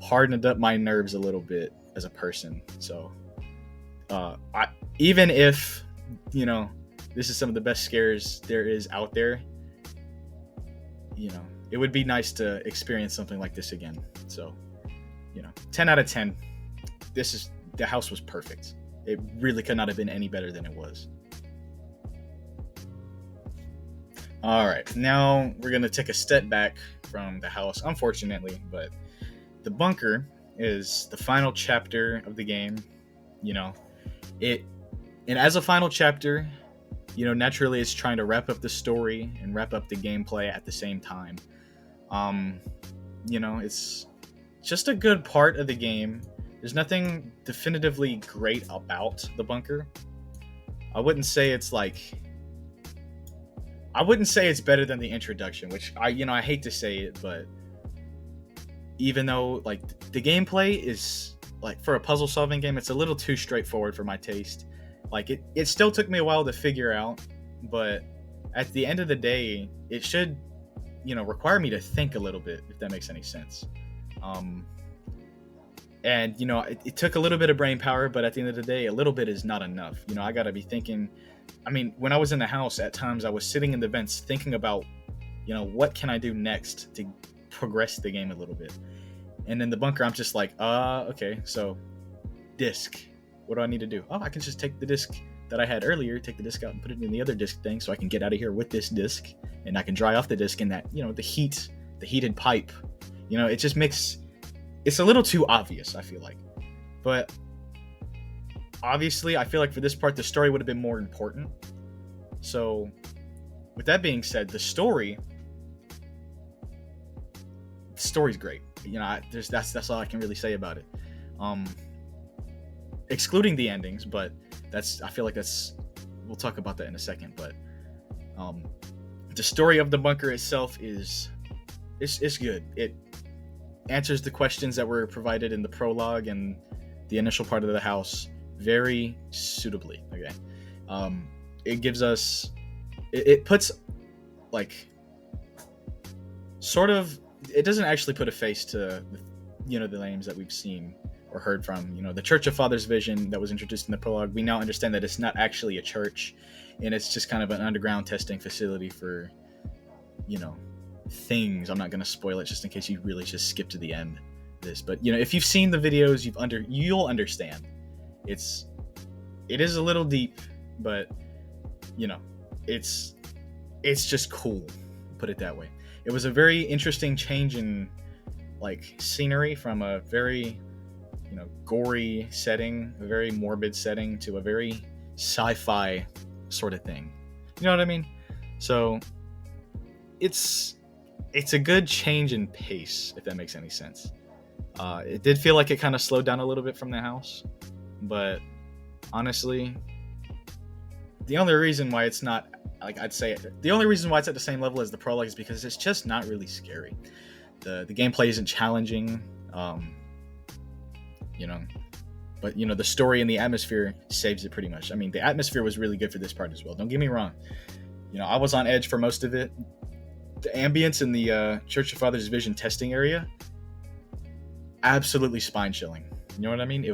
hardened up my nerves a little bit as a person. So, even if this is some of the best scares there is out there, it would be nice to experience something like this again. So, 10 out of 10. The house was perfect. It really could not have been any better than it was. All right, now we're going to take a step back from the house, unfortunately, but the bunker is the final chapter of the game. And as a final chapter, naturally it's trying to wrap up the story and wrap up the gameplay at the same time. It's just a good part of the game. There's nothing definitively great about the bunker. I wouldn't say it's better than the introduction, which I hate to say it, but even though the gameplay is for a puzzle solving game, it's a little too straightforward for my taste. It still took me a while to figure out, but at the end of the day, it should, require me to think a little bit, if that makes any sense. And it took a little bit of brain power, but at the end of the day, a little bit is not enough. I gotta be thinking. I mean, when I was in the house, at times I was sitting in the vents thinking about, what can I do next to progress the game a little bit. And in the bunker, I'm just okay, so disc. What do I need to do? Oh, I can just take the disc that I had earlier, take the disc out and put it in the other disc thing, so I can get out of here with this disc, and I can dry off the disc in that, the heated pipe. It just makes, it's a little too obvious, I feel like. But obviously, I feel like for this part, the story would have been more important. So, with that being said, the story's great. That's all I can really say about it. Excluding the endings, but I feel like we'll talk about that in a second. But the story of the bunker itself is good. It answers the questions that were provided in the prologue and the initial part of the house very suitably. Okay. It gives us, it puts sort of, it doesn't actually put a face to the names that we've seen or heard from. The Church of Father's vision that was introduced in the prologue, we now understand that it's not actually a church, and it's just kind of an underground testing facility for things. I'm not going to spoil it just in case you really just skip to the end of this, but if you've seen the videos, you'll understand. It is a little deep, but it's just cool, put it that way. It was a very interesting change in scenery from a very gory setting, a very morbid setting, to a very sci-fi sort of thing. You know what I mean? So it's a good change in pace, if that makes any sense. It did feel like it kind of slowed down a little bit from the house, but honestly, the only reason why it's not, the only reason why it's at the same level as the prologue is because it's just not really scary. The gameplay isn't challenging, but the story and the atmosphere saves it pretty much. I mean, the atmosphere was really good for this part as well. Don't get me wrong. I was on edge for most of it. The ambience in the Church of Father's Vision testing area, absolutely spine chilling. You know what I mean?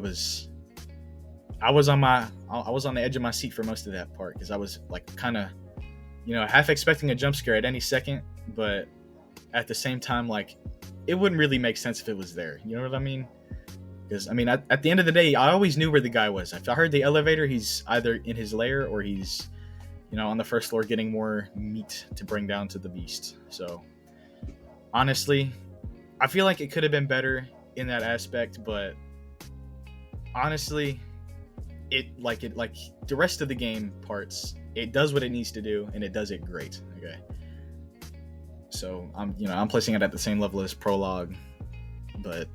I was on the edge of my seat for most of that part, because I was kind of, half expecting a jump scare at any second, but at the same time, like, it wouldn't really make sense if it was there. You know what I mean? Because, I mean, at the end of the day, I always knew where the guy was. If I heard the elevator, he's either in his lair or he's, on the first floor getting more meat to bring down to the beast. So, honestly, I feel like it could have been better in that aspect, but honestly, it like the rest of the game parts, it does what it needs to do, and it does it great. Okay. So I'm placing it at the same level as prologue, but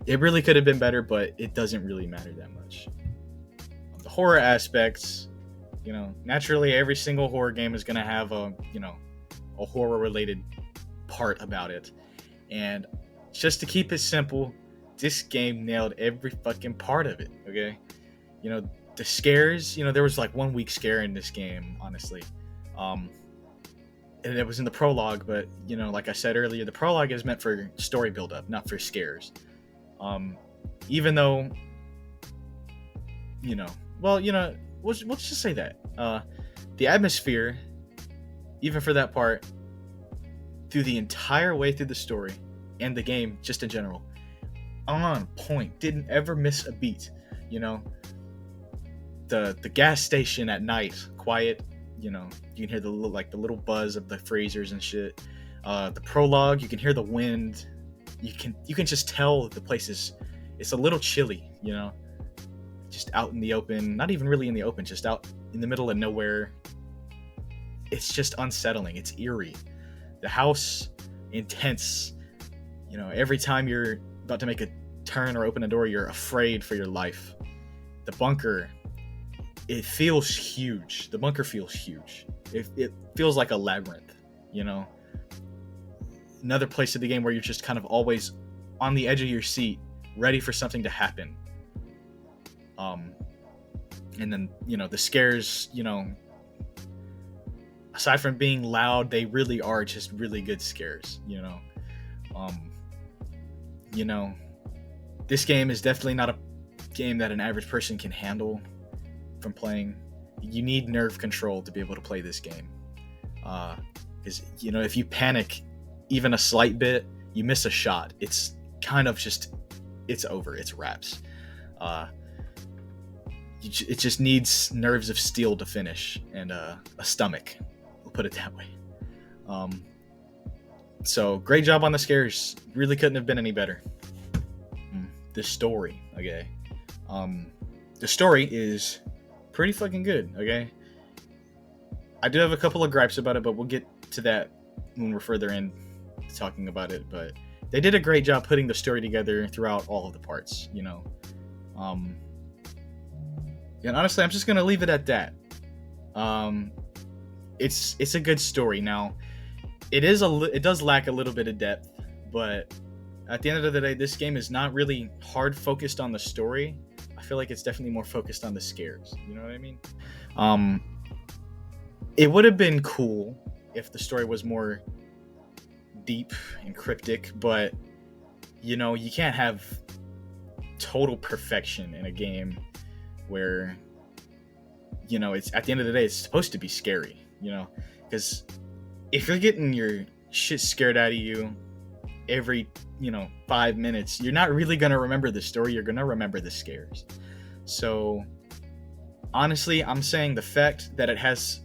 it really could have been better, but it doesn't really matter that much. The horror aspects, naturally every single horror game is going to have a horror related part about it. And just to keep it simple, this game nailed every fucking part of it, okay? The scares, there was like one weak scare in this game, honestly. And it was in the prologue, but, like I said earlier, the prologue is meant for story build-up, not for scares. Even though, let's just say that. The atmosphere, even for that part, through the entire way through the story and the game, just in general, on point, didn't ever miss a beat. The gas station at night, quiet. You can hear the little buzz of the phasers and shit. The prologue, you can hear the wind. You can just tell the place it's a little chilly. Just out in the open, not even really in the open, just out in the middle of nowhere. It's just unsettling. It's eerie. The house, intense. Every time you're about to make a turn or open a door, you're afraid for your life. The bunker, it feels huge. The bunker feels huge. It feels like a labyrinth, Another place of the game where you're just kind of always on the edge of your seat, ready for something to happen. And then, the scares, aside from being loud, they really are just really good scares, This game is definitely not a game that an average person can handle from playing. You need nerve control to be able to play this game. Because, if you panic even a slight bit, you miss a shot. It's kind of just, it's over. It's wraps. It just needs nerves of steel to finish and a stomach. We'll put it that way. So great job on the scares. Really couldn't have been any better. The story, okay. The story is pretty fucking good, okay. I do have a couple of gripes about it, but we'll get to that when we're further in talking about it. But they did a great job putting the story together throughout all of the parts, And honestly, I'm just gonna leave it at that. It's a good story. Now, it does lack a little bit of depth, but at the end of the day, this game is not really hard focused on the story. I feel like it's definitely more focused on the scares. You know what I mean? It would have been cool if the story was more deep and cryptic, but you can't have total perfection in a game where it's at the end of the day, it's supposed to be scary, because if you're getting your shit scared out of you every 5 minutes, you're not really gonna remember the story. You're gonna remember the scares. So honestly, I'm saying the fact that it has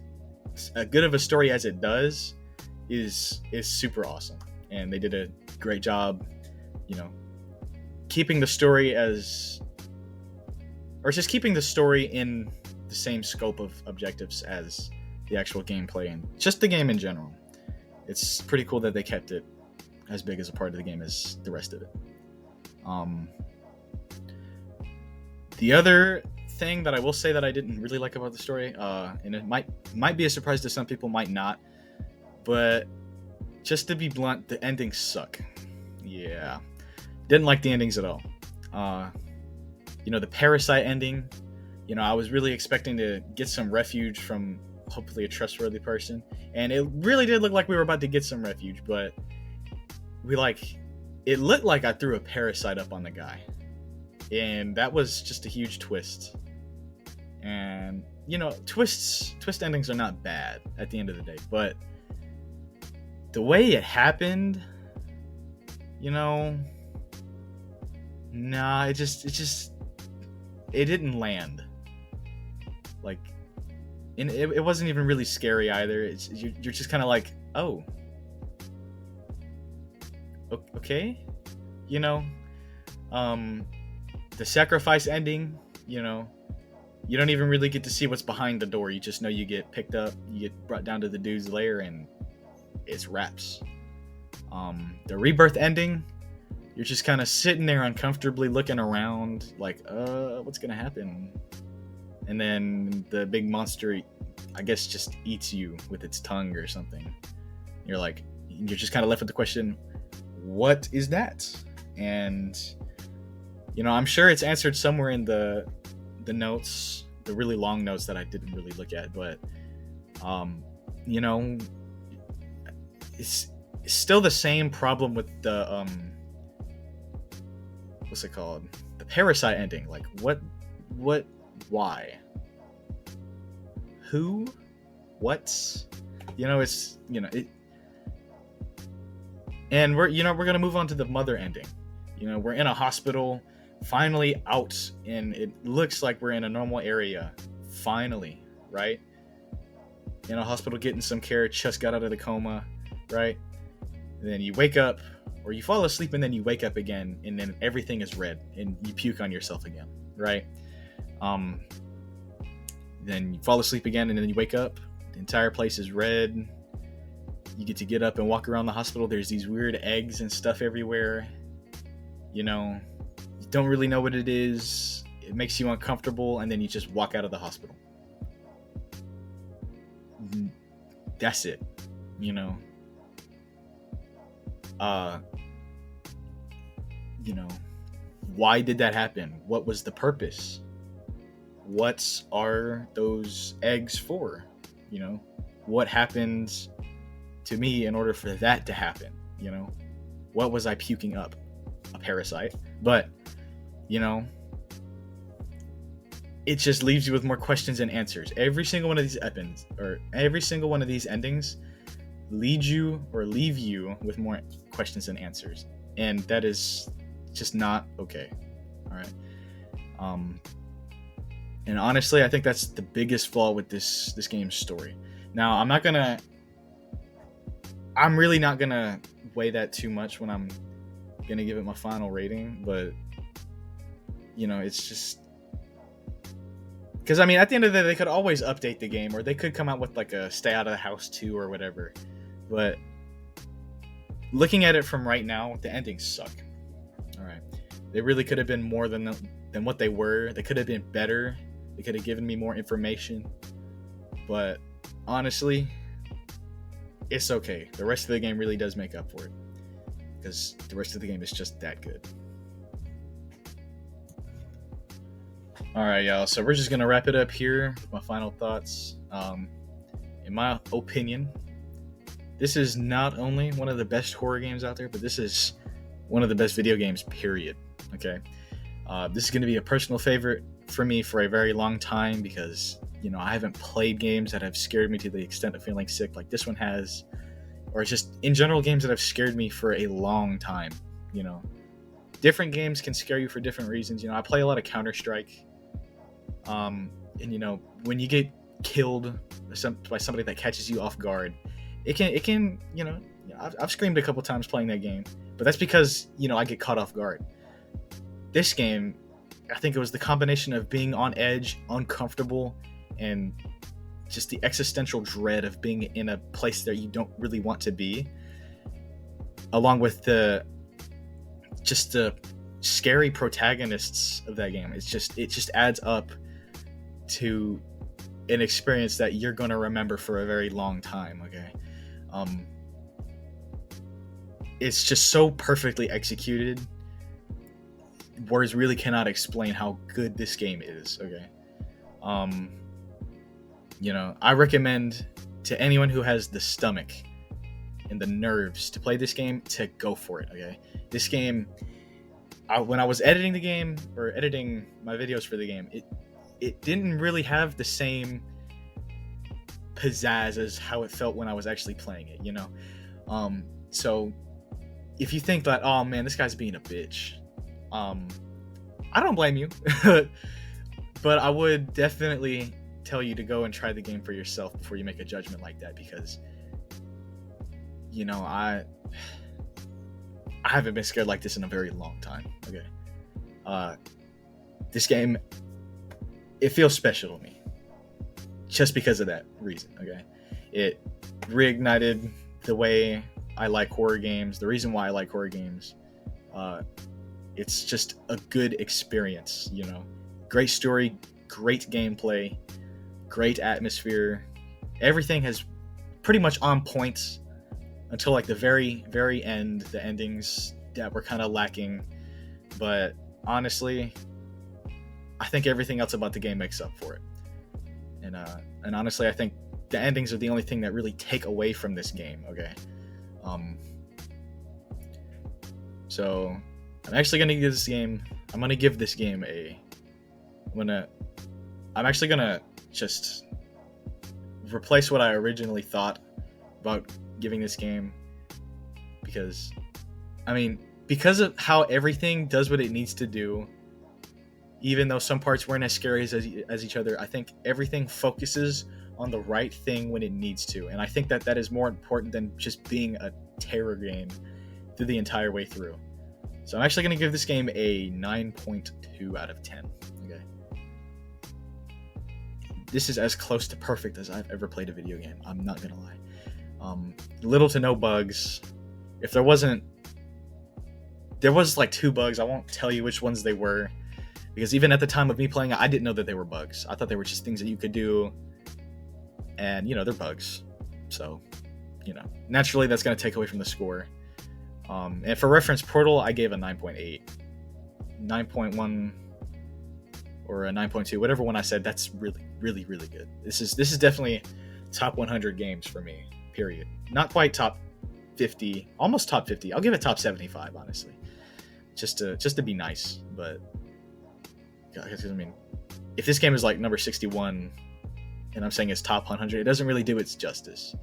as good of a story as it does is super awesome, and they did a great job keeping the story just keeping the story in the same scope of objectives as the actual gameplay and just the game in general. It's pretty cool that they kept it as big as a part of the game as the rest of it. The other thing that I will say that I didn't really like about the story, and it might be a surprise to some people, might not, but just to be blunt, the endings suck. Yeah, didn't like the endings at all. The parasite ending, I was really expecting to get some refuge from hopefully a trustworthy person, and it really did look like we were about to get some refuge, but it looked like I threw a parasite up on the guy, and that was just a huge twist. And twist endings are not bad at the end of the day, but the way it happened, you know, nah, it didn't land. Like, and it wasn't even really scary either. You're just kind of like, oh, okay, you know, um, the sacrifice ending, you know, you don't even really get to see what's behind the door. You just know you get picked up, you get brought down to the dude's lair, and it's wraps. The rebirth ending, you're just kind of sitting there uncomfortably looking around, like, what's gonna happen? And then the big monster, I guess, just eats you with its tongue or something. You're just kind of left with the question, what is that? And you know, I'm sure it's answered somewhere in the notes, the really long notes that I didn't really look at, but you know, it's still the same problem with the what's it called? The parasite ending. Like, what, why? Who? What? You know, it's, you know, it. And we're gonna move on to the mother ending. You know, we're in a hospital, finally out, and it looks like we're in a normal area. Finally, right? In a hospital, getting some care, just got out of the coma, right? And then you wake up, or you fall asleep, and then you wake up again, and then everything is red, and you puke on yourself again, right? Then you fall asleep again, and then you wake up, the entire place is red. You get up and walk around the hospital. There's these weird eggs and stuff everywhere. You know, you don't really know what it is. It makes you uncomfortable, and then you just walk out of the hospital. That's it. You know. You know, why did that happen? What was the purpose? What are those eggs for? You know, what happened to me in order for that to happen? You know, what was I puking up? A parasite. But, you know, it just leaves you with more questions and answers. Every single one of these endings leave you with more questions and answers, and that is just not okay. All right. And honestly, I think that's the biggest flaw with this game's story. Now, I'm really not gonna weigh that too much when I'm gonna give it my final rating, but you know, it's just because, I mean, at the end of the day, they could always update the game, or they could come out with like a Stay Out of the House 2 or whatever. But looking at it from right now, the endings suck. All right, they really could have been more than what they were. They could have been better. They could have given me more information. But honestly, it's okay. The rest of the game really does make up for it, because the rest of the game is just that good. All right, y'all. So we're just gonna wrap it up here with my final thoughts. In my opinion, this is not only one of the best horror games out there, but this is one of the best video games, period. Okay. This is gonna be a personal favorite for me for a very long time, because, you know, I haven't played games that have scared me to the extent of feeling sick like this one has, or just in general games that have scared me for a long time. You know, different games can scare you for different reasons. You know, I play a lot of Counter-Strike. And you know, when you get killed by somebody that catches you off guard, it can, you know, I've screamed a couple times playing that game, but that's because, you know, I get caught off guard. This game, I think it was the combination of being on edge, uncomfortable, and just the existential dread of being in a place that you don't really want to be, along with the scary protagonists of that game. It just adds up to an experience that you're going to remember for a very long time. Okay. It's just so perfectly executed. Words really cannot explain how good this game is. Okay. You know, I recommend to anyone who has the stomach and the nerves to play this game to go for it. Okay. This game, when I was editing the game, or editing my videos for the game, it didn't really have the same pizzazz as how it felt when I was actually playing it, you know? So if you think that, oh man, this guy's being a bitch, I don't blame you. But I would definitely tell you to go and try the game for yourself before you make a judgment like that, because I haven't been scared like this in a very long time. Okay. This game, it feels special to me just because of that reason. Okay. It reignited the way I like horror games, the reason why I like horror games. It's just a good experience, great story, great gameplay, great atmosphere. Everything has pretty much on point until like the very, very end, the endings that were kind of lacking. But honestly, I think everything else about the game makes up for it. And honestly, I think the endings are the only thing that really take away from this game. Okay. So I'm actually going to give this game, I'm actually going to just replace what I originally thought about giving this game, because of how everything does what it needs to do, even though some parts weren't as scary as each other, I think everything focuses on the right thing when it needs to. And I think that is more important than just being a terror game through the entire way through. So I'm actually going to give this game a 9.2 out of 10. Okay. This is as close to perfect as I've ever played a video game. I'm not going to lie. Little to no bugs. If there was like 2 bugs. I won't tell you which ones they were, because even at the time of me playing it, I didn't know that they were bugs. I thought they were just things that you could do, and they're bugs. So, naturally that's going to take away from the score. And for reference, Portal, I gave a 9.8, 9.1, or a 9.2, whatever one I said. That's really, really, really good. This is definitely top 100 games for me. Period. Not quite top 50, almost top 50. I'll give it top 75, honestly, just to be nice. But if this game is like number 61, and I'm saying it's top 100, it doesn't really do its justice.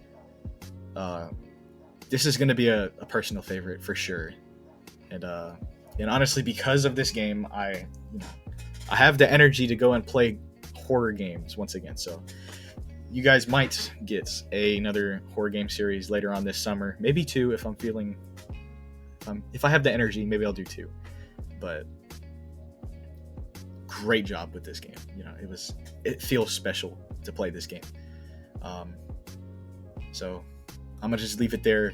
This is going to be a personal favorite for sure, and honestly, because of this game, I have the energy to go and play horror games once again. So you guys might get another horror game series later on this summer, maybe 2 if I'm feeling. If I have the energy, maybe I'll do 2. But great job with this game. It feels special to play this game. So I'm gonna just leave it there.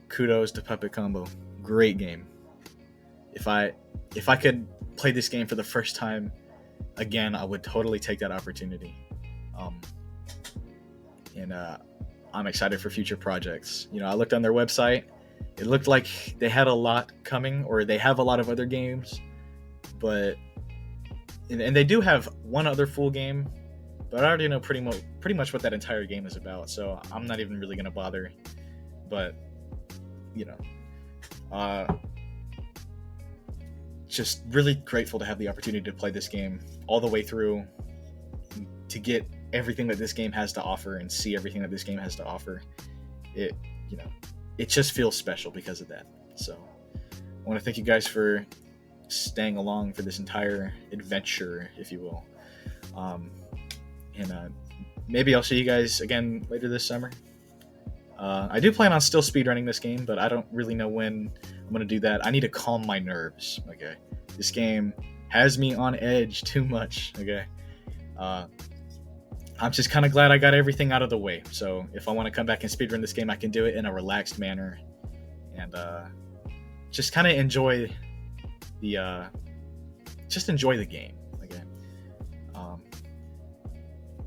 Kudos to Puppet Combo. Great game. If I could play this game for the first time again, I would totally take that opportunity. And I'm excited for future projects. I looked on their website. It looked like they had a lot coming, or they have a lot of other games, but and they do have one other full game. But I already know pretty much what that entire game is about, so I'm not even really going to bother. But, just really grateful to have the opportunity to play this game all the way through, to get everything that this game has to offer and see everything that this game has to offer. It just feels special because of that. So I want to thank you guys for staying along for this entire adventure, if you will. And maybe I'll see you guys again later this summer. I do plan on still speedrunning this game, but I don't really know when I'm going to do that. I need to calm my nerves, okay? This game has me on edge too much, okay? I'm just kind of glad I got everything out of the way. So if I want to come back and speedrun this game, I can do it in a relaxed manner. And just kind of enjoy the game.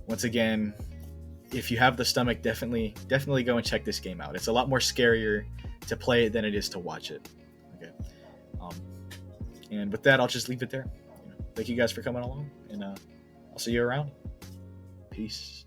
Once again, if you have the stomach, definitely go and check this game out. It's a lot more scarier to play it than it is to watch it. Okay. And with that, I'll just leave it there. Thank you guys for coming along, and I'll see you around. Peace.